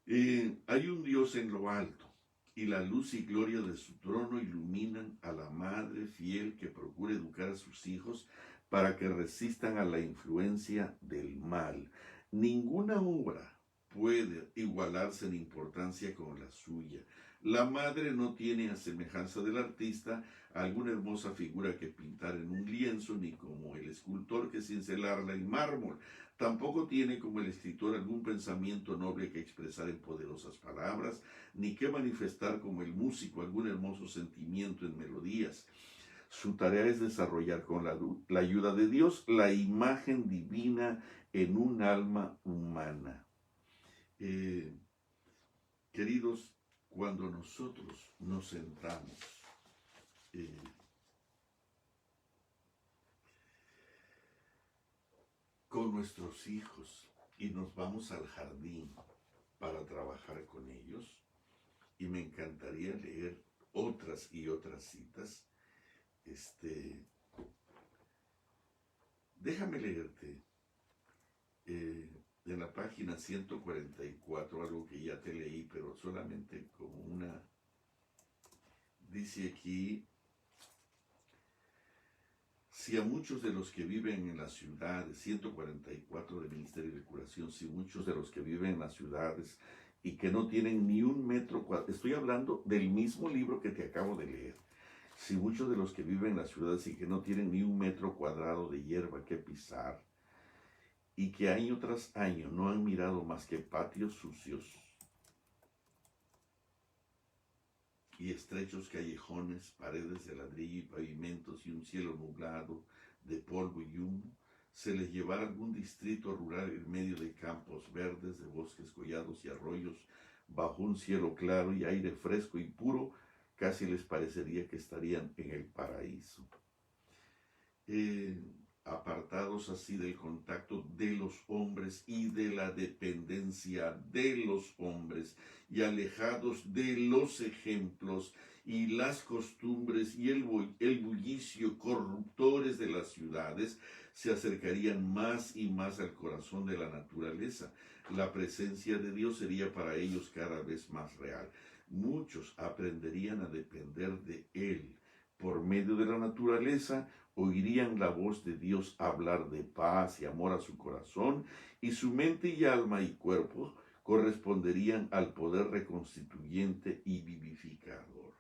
Hay un Dios en lo alto. y la luz y gloria de su trono iluminan a la madre fiel que procura educar a sus hijos para que resistan a la influencia del mal. Ninguna obra puede igualarse en importancia con la suya. La madre no tiene a semejanza del artista alguna hermosa figura que pintar en un lienzo, ni como el escultor que cincelarla en mármol. Tampoco tiene como el escritor algún pensamiento noble que expresar en poderosas palabras, ni que manifestar como el músico algún hermoso sentimiento en melodías. Su tarea es desarrollar con la ayuda de Dios la imagen divina en un alma humana. Queridos, cuando nosotros nos sentamos con nuestros hijos y nos vamos al jardín para trabajar con ellos, y me encantaría leer otras y otras citas, déjame leerte en la página 144 algo que ya te leí, pero solamente como una. Dice aquí: si a muchos de los que viven en las ciudades, 144 del Ministerio de Curación, si muchos de los que viven en las ciudades y que no tienen ni un metro cuadrado, estoy hablando del mismo libro que te acabo de leer, si muchos de los que viven en las ciudades y que no tienen ni un metro cuadrado de hierba que pisar, y que año tras año no han mirado más que patios sucios y estrechos callejones, paredes de ladrillo y pavimentos y un cielo nublado de polvo y humo, se les llevara a algún distrito rural en medio de campos verdes, de bosques collados y arroyos, bajo un cielo claro y aire fresco y puro, casi les parecería que estarían en el paraíso. Apartados así del contacto de los hombres y de la dependencia de los hombres, y alejados de los ejemplos y las costumbres y el bullicio corruptores de las ciudades, se acercarían más y más al corazón de la naturaleza. La presencia de Dios sería para ellos cada vez más real. Muchos aprenderían a depender de Él. Por medio de la naturaleza, oirían la voz de Dios hablar de paz y amor a su corazón, y su mente y alma y cuerpo corresponderían al poder reconstituyente y vivificador.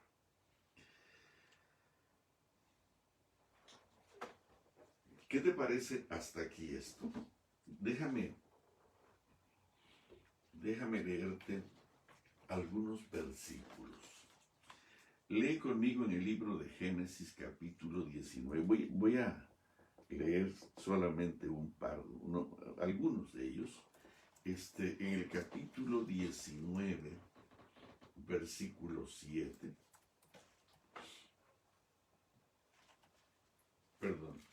¿Qué te parece hasta aquí esto? Déjame leerte algunos versículos. Lee conmigo en el libro de Génesis capítulo 19. Voy a leer solamente algunos de ellos. En el capítulo 19, versículo 7. Perdón,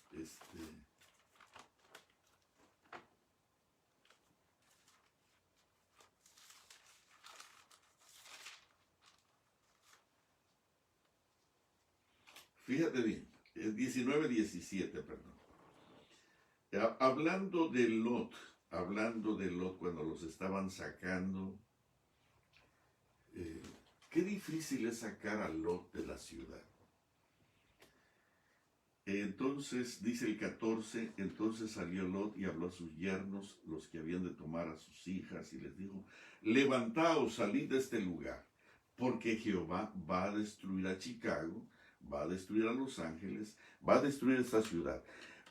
fíjate bien, 19:17, perdón. Hablando de Lot cuando los estaban sacando, qué difícil es sacar a Lot de la ciudad. Entonces, dice el 14, entonces salió Lot y habló a sus yernos, los que habían de tomar a sus hijas, y les dijo: levantaos, salid de este lugar, porque Jehová va a destruir a Chicago, va a destruir a Los Ángeles, va a destruir esta ciudad.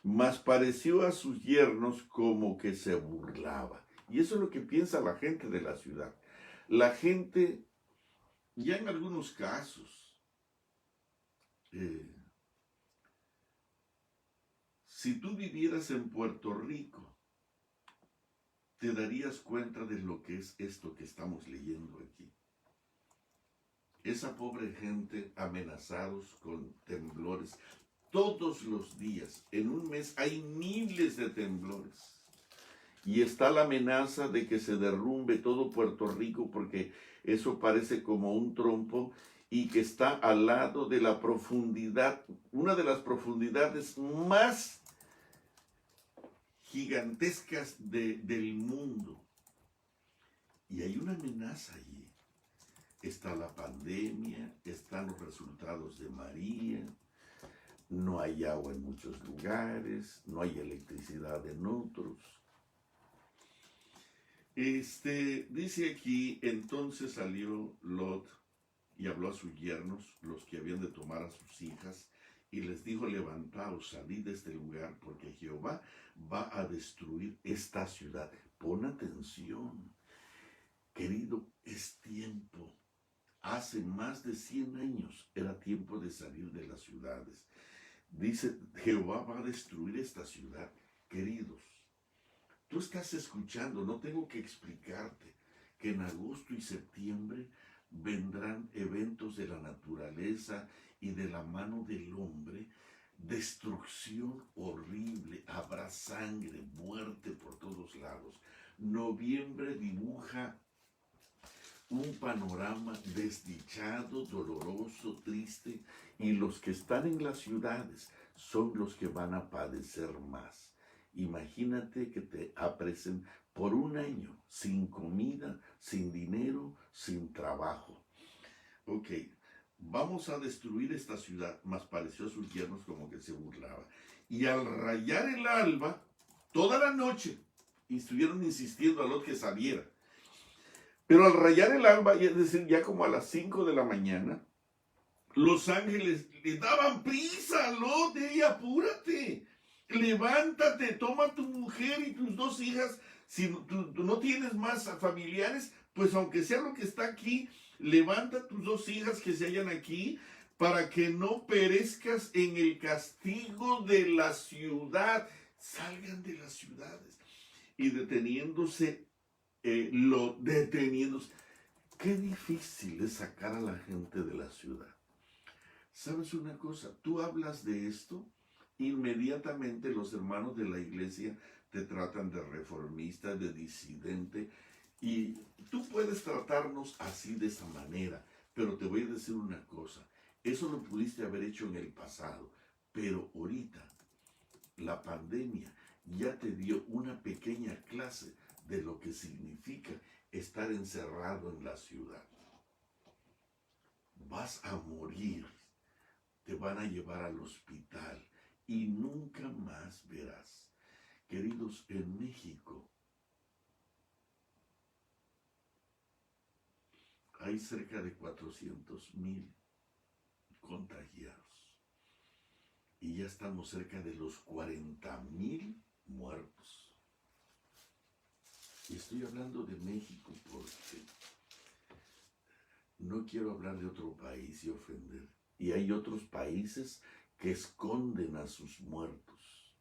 Mas pareció a sus yernos como que se burlaba. Y eso es lo que piensa la gente de la ciudad. La gente, ya en algunos casos, si tú vivieras en Puerto Rico, te darías cuenta de lo que es esto que estamos leyendo aquí. Esa pobre gente amenazados con temblores. Todos los días, en un mes, hay miles de temblores. Y está la amenaza de que se derrumbe todo Puerto Rico, porque eso parece como un trompo, y que está al lado de la profundidad, una de las profundidades más gigantescas del mundo. Y hay una amenaza allí. Está la pandemia, están los resultados de María, no hay agua en muchos lugares, no hay electricidad en otros. Dice aquí, entonces salió Lot y habló a sus yernos, los que habían de tomar a sus hijas, y les dijo, levantaos, salid de este lugar, porque Jehová va a destruir esta ciudad. Pon atención, querido, es tiempo. Hace más de 100 años era tiempo de salir de las ciudades. Dice, Jehová va a destruir esta ciudad. Queridos, tú estás escuchando, no tengo que explicarte que en agosto y septiembre vendrán eventos de la naturaleza y de la mano del hombre, destrucción horrible, habrá sangre, muerte por todos lados. Noviembre dibuja un panorama desdichado, doloroso, triste, y los que están en las ciudades son los que van a padecer más. Imagínate que te apresen por un año, sin comida, sin dinero, sin trabajo. Ok, vamos a destruir esta ciudad, mas pareció a sus yernos como que se burlaba. Y al rayar el alba, toda la noche, estuvieron insistiendo a Lot que saliera. Pero al rayar el alba, es decir, ya como a las 5 de la mañana, los ángeles le daban prisa a Lot, apúrate, levántate, toma a tu mujer y tus 2 hijas. Si tú no tienes más familiares, pues aunque sea lo que está aquí, levanta a tus 2 hijas que se hallan aquí, para que no perezcas en el castigo de la ciudad. Salgan de las ciudades. Y deteniéndose, deteniéndose. Qué difícil es sacar a la gente de la ciudad. ¿Sabes una cosa? Tú hablas de esto, inmediatamente los hermanos de la iglesia te tratan de reformista, de disidente, y tú puedes tratarnos así de esa manera, pero te voy a decir una cosa, eso lo pudiste haber hecho en el pasado, pero ahorita la pandemia ya te dio una pequeña clase de lo que significa estar encerrado en la ciudad. Vas a morir, te van a llevar al hospital y nunca más verás. Queridos, en México hay cerca de 400,000 contagiados y ya estamos cerca de los 40,000 muertos. Y estoy hablando de México porque no quiero hablar de otro país y ofender. Y hay otros países que esconden a sus muertos.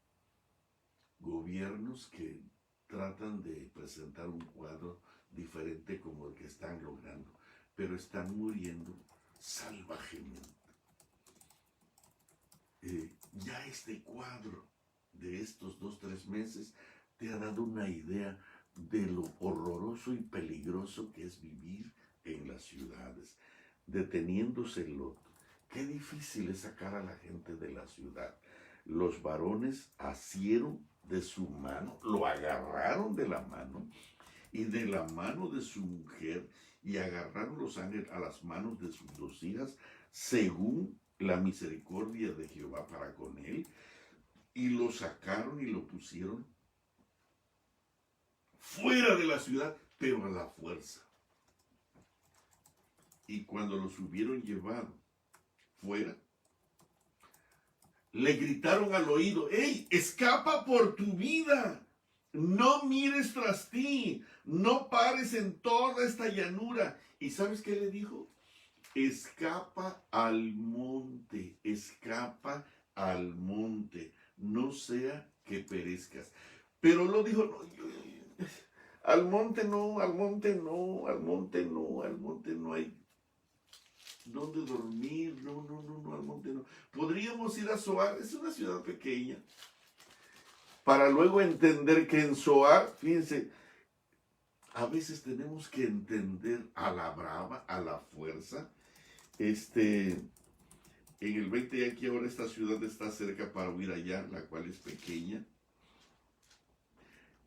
Gobiernos que tratan de presentar un cuadro diferente como el que están logrando, pero están muriendo salvajemente. Ya este cuadro de estos 2-3 meses te ha dado una idea de lo horroroso y peligroso que es vivir en las ciudades, deteniéndose Lot. Qué difícil es sacar a la gente de la ciudad. Los varones asieron de su mano, lo agarraron de la mano y de la mano de su mujer, y agarraron los ángeles a las manos de sus 2 hijas, según la misericordia de Jehová para con él, y lo sacaron y lo pusieron fuera de la ciudad, pero a la fuerza. Y cuando los hubieron llevado fuera, le gritaron al oído, ¡Ey, escapa por tu vida! No mires tras ti, no pares en toda esta llanura. ¿Y sabes qué le dijo? Escapa al monte, no sea que perezcas. Pero lo dijo, no, al monte no, al monte no, al monte no, al monte no hay dónde dormir, no, al monte no. Podríamos ir a Zoar, es una ciudad pequeña, para luego entender que en Zoar, fíjense, a veces tenemos que entender a la brava, a la fuerza. En el 20 aquí ahora esta ciudad está cerca para huir allá, la cual es pequeña.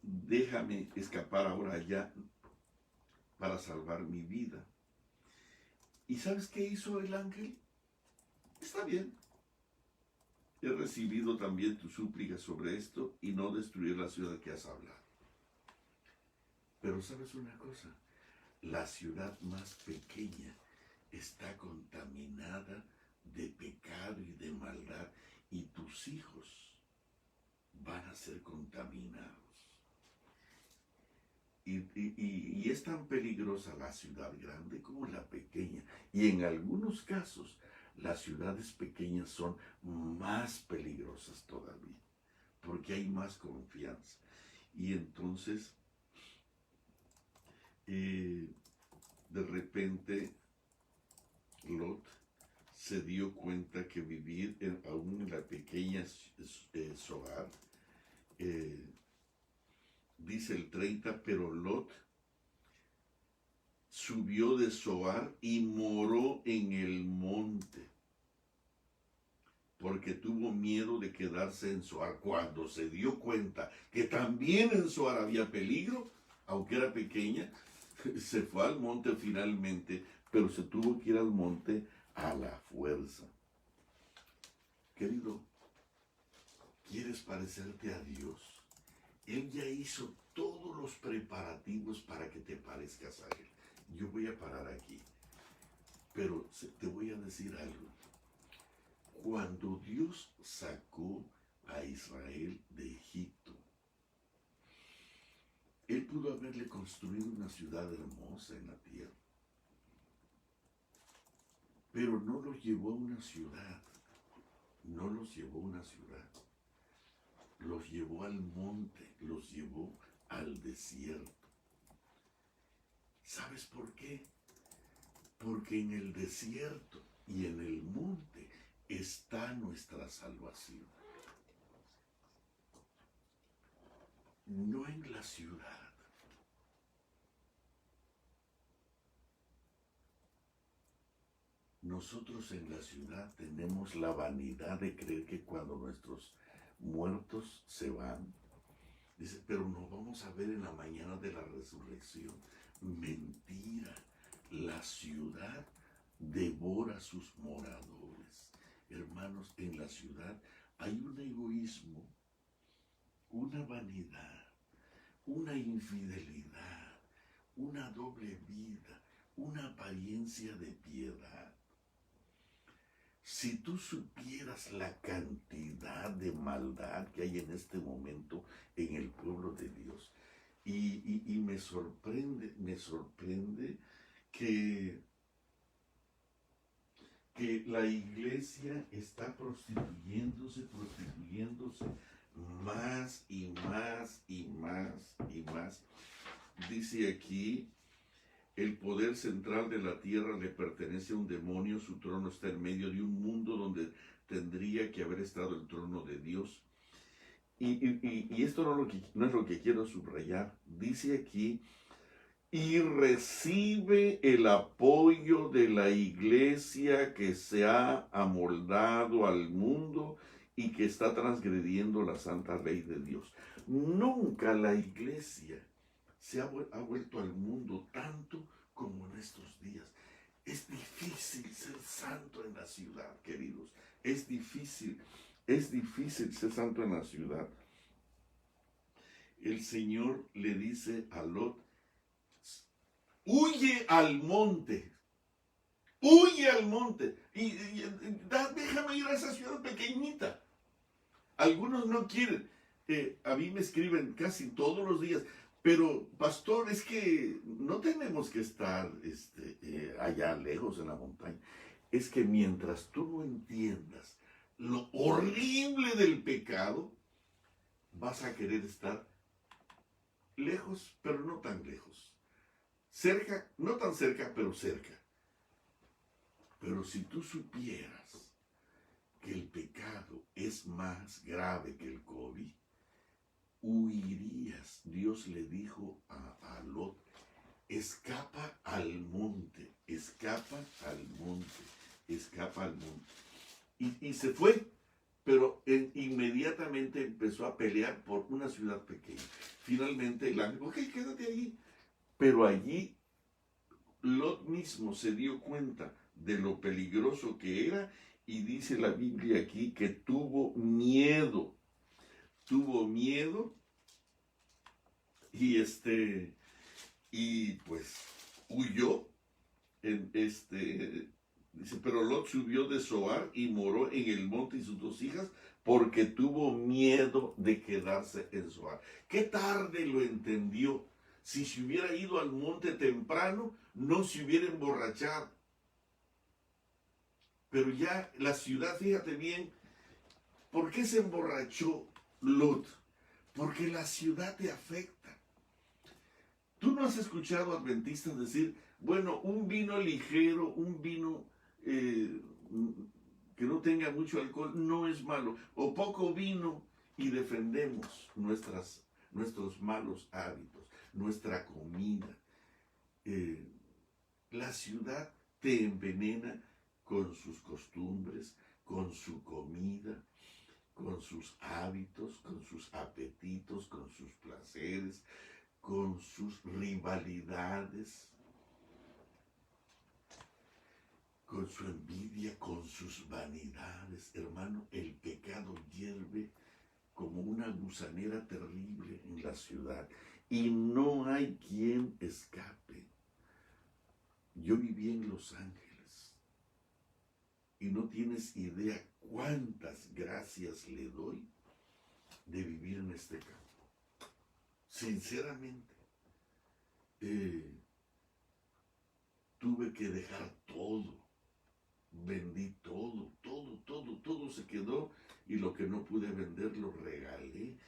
Déjame escapar ahora allá para salvar mi vida. ¿Y sabes qué hizo el ángel? Está bien. He recibido también tu súplica sobre esto y no destruir la ciudad que has hablado. Pero ¿sabes una cosa? La ciudad más pequeña está contaminada de pecado y de maldad, y tus hijos van a ser contaminados. Y es tan peligrosa la ciudad grande como la pequeña. Y en algunos casos, las ciudades pequeñas son más peligrosas todavía, porque hay más confianza. Y entonces, de repente, Lot se dio cuenta que vivir aún en la pequeña Zoar, dice el 30, pero Lot subió de Zoar y moró en el monte, porque tuvo miedo de quedarse en Zoar. Cuando se dio cuenta que también en Zoar había peligro, aunque era pequeña, se fue al monte finalmente, pero se tuvo que ir al monte a la fuerza. Querido, ¿quieres parecerte a Dios? Él ya hizo todos los preparativos para que te parezcas a Él. Yo voy a parar aquí, pero te voy a decir algo. Cuando Dios sacó a Israel de Egipto, Él pudo haberle construido una ciudad hermosa en la tierra, pero no los llevó a una ciudad, no los llevó a una ciudad, los llevó al monte, los llevó al desierto. ¿Sabes por qué? Porque en el desierto y en el monte está nuestra salvación. No en la ciudad. Nosotros en la ciudad tenemos la vanidad de creer que cuando nuestros muertos se van, dice, pero nos vamos a ver en la mañana de la resurrección. Mentira. La ciudad devora a sus moradores. Hermanos, en la ciudad hay un egoísmo, una vanidad, una infidelidad, una doble vida, una apariencia de piedad. Si tú supieras la cantidad de maldad que hay en este momento en el pueblo de Dios, y me sorprende que la iglesia está prostituyéndose más y más y más y más. Dice aquí, el poder central de la tierra le pertenece a un demonio, su trono está en medio de un mundo donde tendría que haber estado el trono de Dios. Y esto no es lo que quiero subrayar. Dice aquí, y recibe el apoyo de la iglesia que se ha amoldado al mundo y que está transgrediendo la santa ley de Dios. Nunca la iglesia ha vuelto al mundo tanto como en estos días. Es difícil ser santo en la ciudad, queridos. Es difícil ser santo en la ciudad. El Señor le dice a Lot, huye al monte, y déjame ir a esa ciudad pequeñita. Algunos no quieren. A mí me escriben casi todos los días, pero pastor, es que no tenemos que estar allá lejos en la montaña. Es que mientras tú no entiendas lo horrible del pecado, vas a querer estar lejos, pero no tan lejos. Cerca, no tan cerca, pero cerca. Pero si tú supieras que el pecado es más grave que el COVID, huirías. Dios le dijo a Lot, escapa al monte, escapa al monte, escapa al monte. Y se fue, pero inmediatamente empezó a pelear por una ciudad pequeña. Finalmente el ángel, ok, quédate allí. Pero allí Lot mismo se dio cuenta de lo peligroso que era y dice la Biblia aquí que tuvo miedo y y pues huyó. Dice, pero Lot subió de Zoar y moró en el monte y sus dos hijas porque tuvo miedo de quedarse en Zoar. Qué tarde lo entendió. Si se hubiera ido al monte temprano, no se hubiera emborrachado. Pero ya la ciudad, fíjate bien, ¿por qué se emborrachó Lot? Porque la ciudad te afecta. Tú no has escuchado adventistas decir, bueno, un vino ligero, un vino que no tenga mucho alcohol no es malo, o poco vino, y defendemos nuestros malos hábitos, nuestra comida. La ciudad te envenena con sus costumbres, con su comida, con sus hábitos, con sus apetitos, con sus placeres, con sus rivalidades, con su envidia, con sus vanidades. Hermano, el pecado hierve como una gusanera terrible en la ciudad y no hay quien escape. Yo viví en Los Ángeles y no tienes idea cuántas gracias le doy de vivir en este campo. Sinceramente, tuve que dejar todo. Vendí todo se quedó y lo que no pude vender lo regalé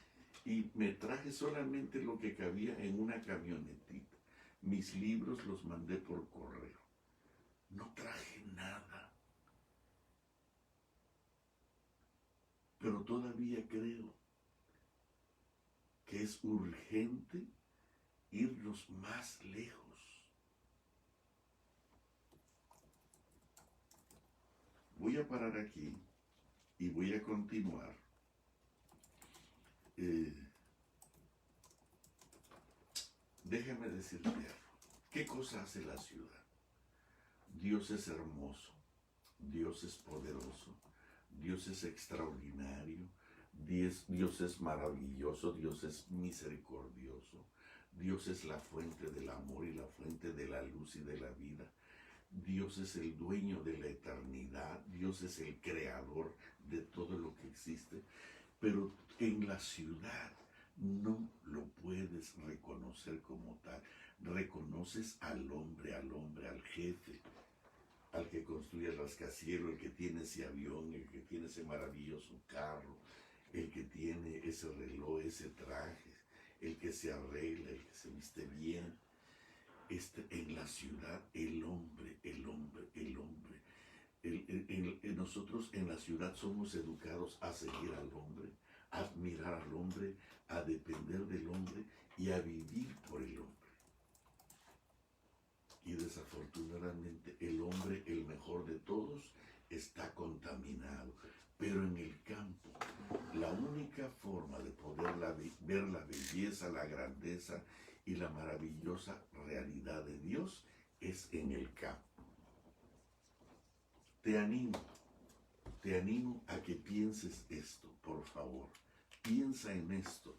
y me traje solamente lo que cabía en una camionetita. Mis libros los mandé por correo. No traje nada. Pero todavía creo que es urgente irnos más lejos. Voy a parar aquí y voy a continuar. Déjame decirte algo. ¿Qué cosa hace la ciudad? Dios es hermoso, Dios es poderoso, Dios es extraordinario, Dios es maravilloso, Dios es misericordioso, Dios es la fuente del amor y la fuente de la luz y de la vida. Dios es el dueño de la eternidad, Dios es el creador de todo lo que existe, pero en la ciudad no lo puedes reconocer como tal. Reconoces al hombre, al jefe, al que construye el rascacielos, el que tiene ese avión, el que tiene ese maravilloso carro, el que tiene ese reloj, ese traje, el que se arregla, el que se viste bien. En la ciudad, el hombre. Nosotros en la ciudad somos educados a seguir al hombre, a admirar al hombre, a depender del hombre y a vivir por el hombre. Y desafortunadamente el hombre, el mejor de todos, está contaminado. Pero en el campo, la única forma de poder ver la belleza, la grandeza y la maravillosa realidad de Dios es en el campo. Te animo a que pienses esto, por favor. Piensa en esto.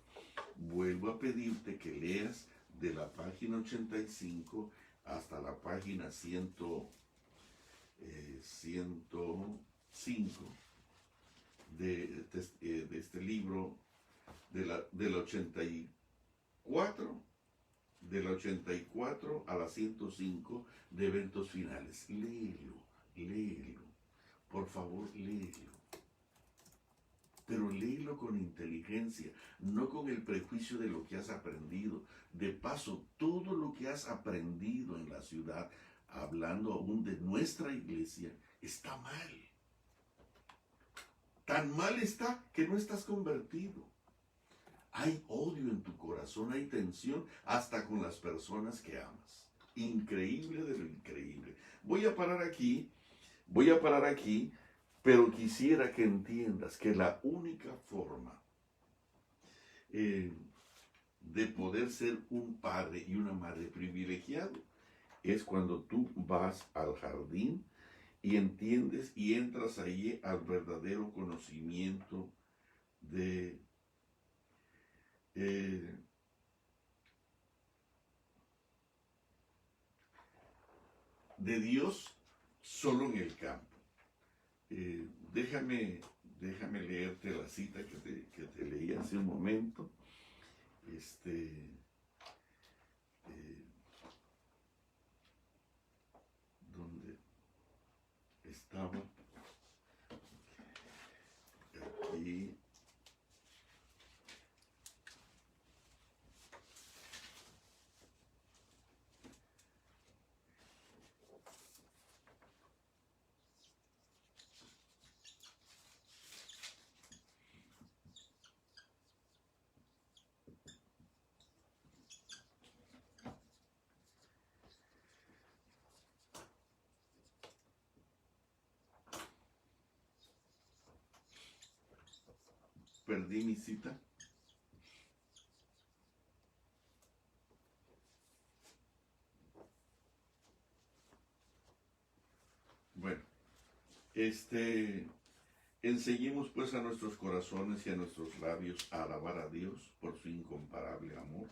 Vuelvo a pedirte que leas de la página 85 hasta la página 105 de este libro del 84, del 84 a la 105 de eventos finales. Léelo, por favor, léelo. Pero léelo con inteligencia, no con el prejuicio de lo que has aprendido. De paso, todo lo que has aprendido en la ciudad, hablando aún de nuestra iglesia, está mal. Tan mal está que no estás convertido. Hay odio en tu corazón, hay tensión hasta con las personas que amas. Increíble de lo increíble. Voy a parar aquí, pero quisiera que entiendas que la única forma de poder ser un padre y una madre privilegiado es cuando tú vas al jardín y entiendes y entras allí al verdadero conocimiento de, eh, de Dios solo en el campo. Déjame leerte la cita que te leí hace un momento. Eh, ¿Dónde estaba? Aquí. Perdí mi cita. Bueno, enseñemos pues a nuestros corazones y a nuestros labios a alabar a Dios por su incomparable amor.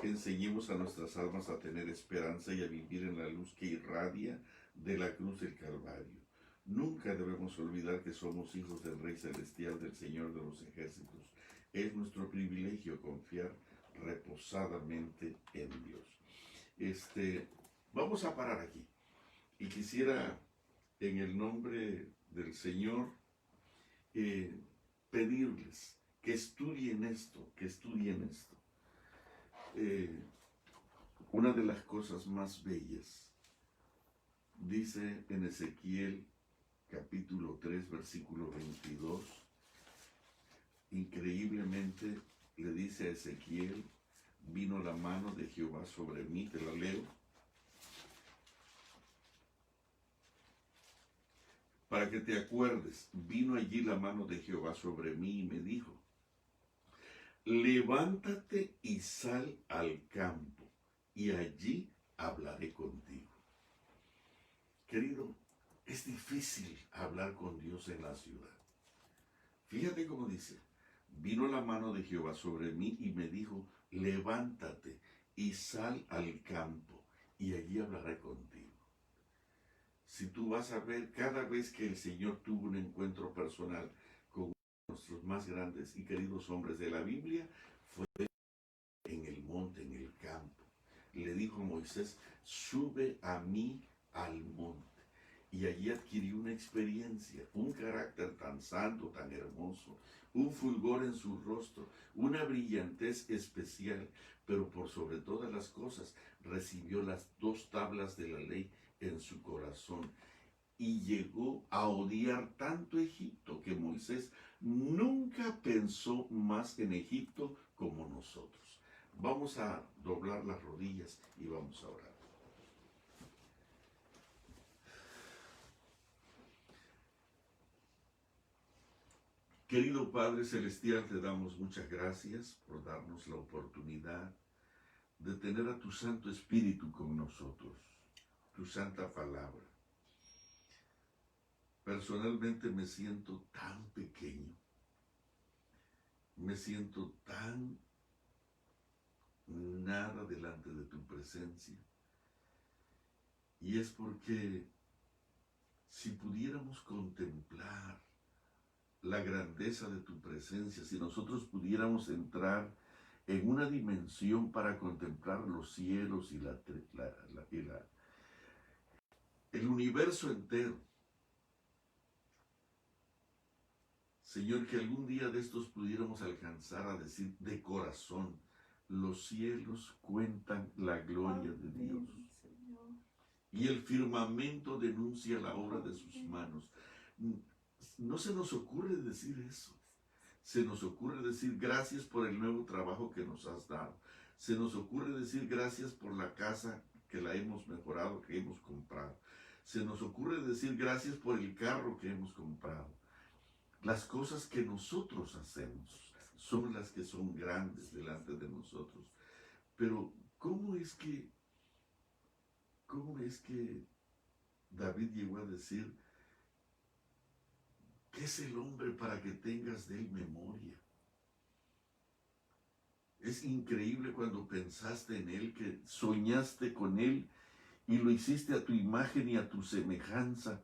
Enseñemos a nuestras almas a tener esperanza y a vivir en la luz que irradia de la cruz del Calvario. Nunca debemos olvidar que somos hijos del Rey Celestial, del Señor de los ejércitos. Es nuestro privilegio confiar reposadamente en Dios. Vamos a parar aquí. Y quisiera, en el nombre del Señor, pedirles que estudien esto, una de las cosas más bellas, dice en Ezequiel capítulo 3, versículo 22, increíblemente le dice a Ezequiel, vino la mano de Jehová sobre mí, te la leo, para que te acuerdes, vino allí la mano de Jehová sobre mí y me dijo, levántate y sal al campo, y allí hablaré contigo. Querido, es difícil hablar con Dios en la ciudad. Fíjate cómo dice, vino la mano de Jehová sobre mí y me dijo, levántate y sal al campo, y allí hablaré contigo. Si tú vas a ver, cada vez que el Señor tuvo un encuentro personal con nuestros más grandes y queridos hombres de la Biblia, fue en el monte, en el campo. Le dijo a Moisés, sube a mí al monte. Y allí adquirió una experiencia, un carácter tan santo, tan hermoso, un fulgor en su rostro, una brillantez especial, pero por sobre todas las cosas recibió las 2 tablas de la ley en su corazón y llegó a odiar tanto Egipto que Moisés nunca pensó más en Egipto como nosotros. Vamos a doblar las rodillas y vamos a orar. Querido Padre Celestial, te damos muchas gracias por darnos la oportunidad de tener a tu Santo Espíritu con nosotros, tu santa palabra. Personalmente me siento tan pequeño, me siento tan nada delante de tu presencia. Y es porque si pudiéramos contemplar la grandeza de tu presencia, si nosotros pudiéramos entrar en una dimensión para contemplar los cielos y el universo entero. Señor, que algún día de estos pudiéramos alcanzar a decir de corazón, los cielos cuentan la gloria de Dios. Y el firmamento denuncia la obra de sus manos. No se nos ocurre decir eso. Se nos ocurre decir gracias por el nuevo trabajo que nos has dado. Se nos ocurre decir gracias por la casa que la hemos mejorado, que hemos comprado. Se nos ocurre decir gracias por el carro que hemos comprado. Las cosas que nosotros hacemos son las que son grandes delante de nosotros. Pero ¿cómo es vez que David llegó a decir, ¿qué es el hombre para que tengas de él memoria? Es increíble cuando pensaste en él, que soñaste con él y lo hiciste a tu imagen y a tu semejanza.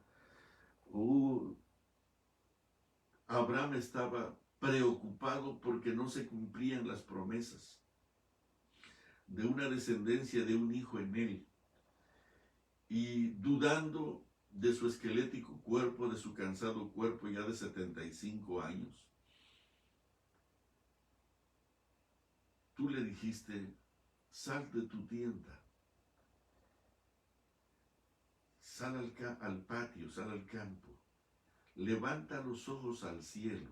Oh, Abraham estaba preocupado porque no se cumplían las promesas de una descendencia, de un hijo en él, y dudando de su esquelético cuerpo, de su cansado cuerpo ya de 75 años, tú le dijiste, sal de tu tienda, sal al patio, sal al campo, levanta los ojos al cielo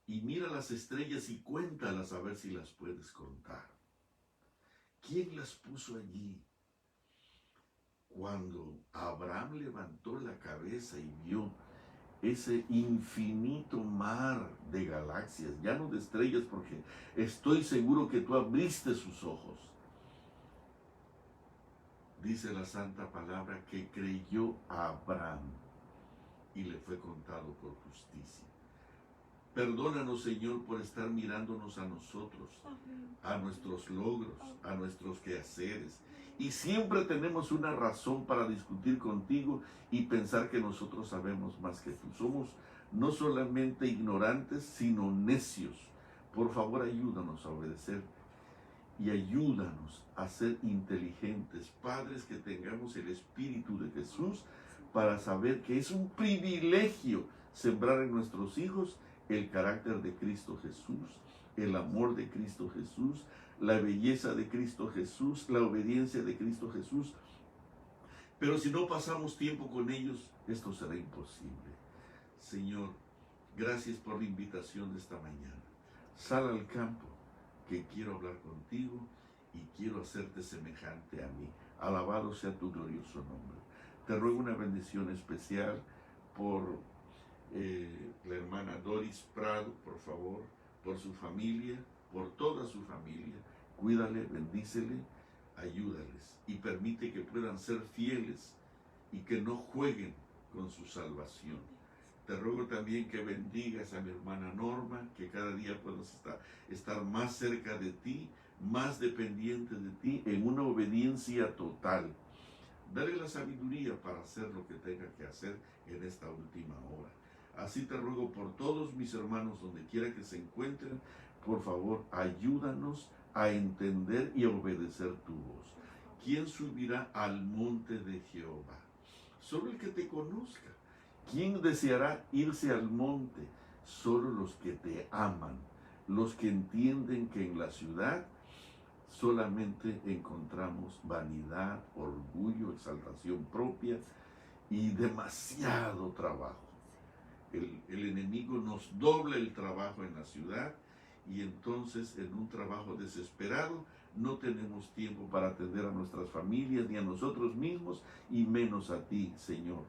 y mira las estrellas y cuéntalas a ver si las puedes contar. ¿Quién las puso allí? Cuando Abraham levantó la cabeza y vio ese infinito mar de galaxias, ya no de estrellas, porque estoy seguro que tú abriste sus ojos. Dice la santa palabra que creyó a Abraham y le fue contado por justicia. Perdónanos, Señor, por estar mirándonos a nosotros, a nuestros logros, a nuestros quehaceres. Y siempre tenemos una razón para discutir contigo y pensar que nosotros sabemos más que tú. Somos no solamente ignorantes, sino necios. Por favor, ayúdanos a obedecer y ayúdanos a ser inteligentes. Padres, que tengamos el Espíritu de Jesús para saber que es un privilegio sembrar en nuestros hijos el carácter de Cristo Jesús, el amor de Cristo Jesús, la belleza de Cristo Jesús, la obediencia de Cristo Jesús. Pero si no pasamos tiempo con ellos, esto será imposible. Señor, gracias por la invitación de esta mañana. Sal al campo, que quiero hablar contigo y quiero hacerte semejante a mí. Alabado sea tu glorioso nombre. Te ruego una bendición especial por la hermana Doris Prado, por favor, por su familia, por toda su familia. Cuídale, bendícele, ayúdales y permite que puedan ser fieles y que no jueguen con su salvación. Te ruego también que bendigas a mi hermana Norma, que cada día puedas estar más cerca de ti, más dependiente de ti, en una obediencia total. Dale la sabiduría para hacer lo que tenga que hacer en esta última hora. Así te ruego por todos mis hermanos, donde quiera que se encuentren, por favor, ayúdanos a entender y a obedecer tu voz. ¿Quién subirá al monte de Jehová? Solo el que te conozca. ¿Quién deseará irse al monte? Solo los que te aman, los que entienden que en la ciudad solamente encontramos vanidad, orgullo, exaltación propia y demasiado trabajo. El enemigo nos dobla el trabajo en la ciudad y entonces en un trabajo desesperado no tenemos tiempo para atender a nuestras familias ni a nosotros mismos y menos a ti, Señor,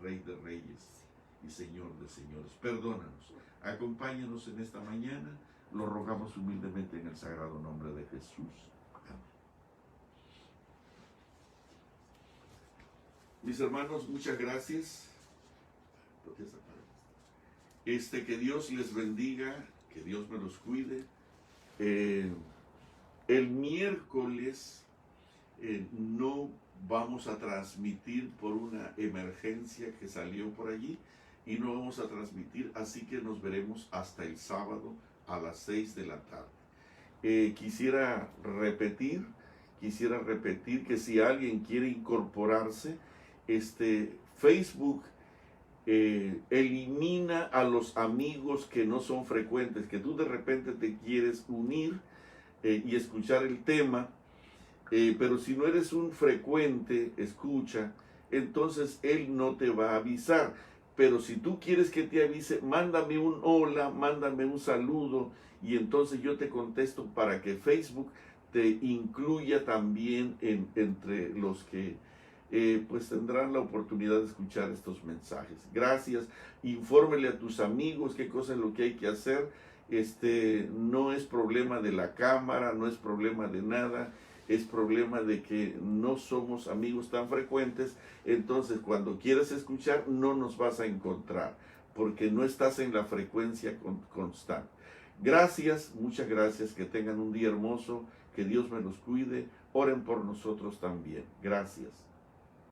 Rey de Reyes y Señor de Señores. Perdónanos, acompáñanos en esta mañana, lo rogamos humildemente en el sagrado nombre de Jesús. Amén. Mis hermanos, muchas gracias. Que Dios les bendiga, que Dios me los cuide. El miércoles no vamos a transmitir por una emergencia que salió por allí y no vamos a transmitir, así que nos veremos hasta el sábado a las 6 de la tarde. Quisiera repetir que si alguien quiere incorporarse, Facebook elimina a los amigos que no son frecuentes, que tú de repente te quieres unir y escuchar el tema, pero si no eres un frecuente escucha, entonces él no te va a avisar. Pero si tú quieres que te avise, mándame un hola, mándame un saludo y entonces yo te contesto para que Facebook te incluya también entre los que pues tendrán la oportunidad de escuchar estos mensajes. Gracias. Infórmele a tus amigos qué cosa es lo que hay que hacer. No es problema de la cámara, no es problema de nada. es problema de que no somos amigos tan frecuentes, entonces cuando quieres escuchar no nos vas a encontrar, porque no estás en la frecuencia constante. Gracias, muchas gracias, que tengan un día hermoso, que Dios me los cuide, oren por nosotros también. Gracias.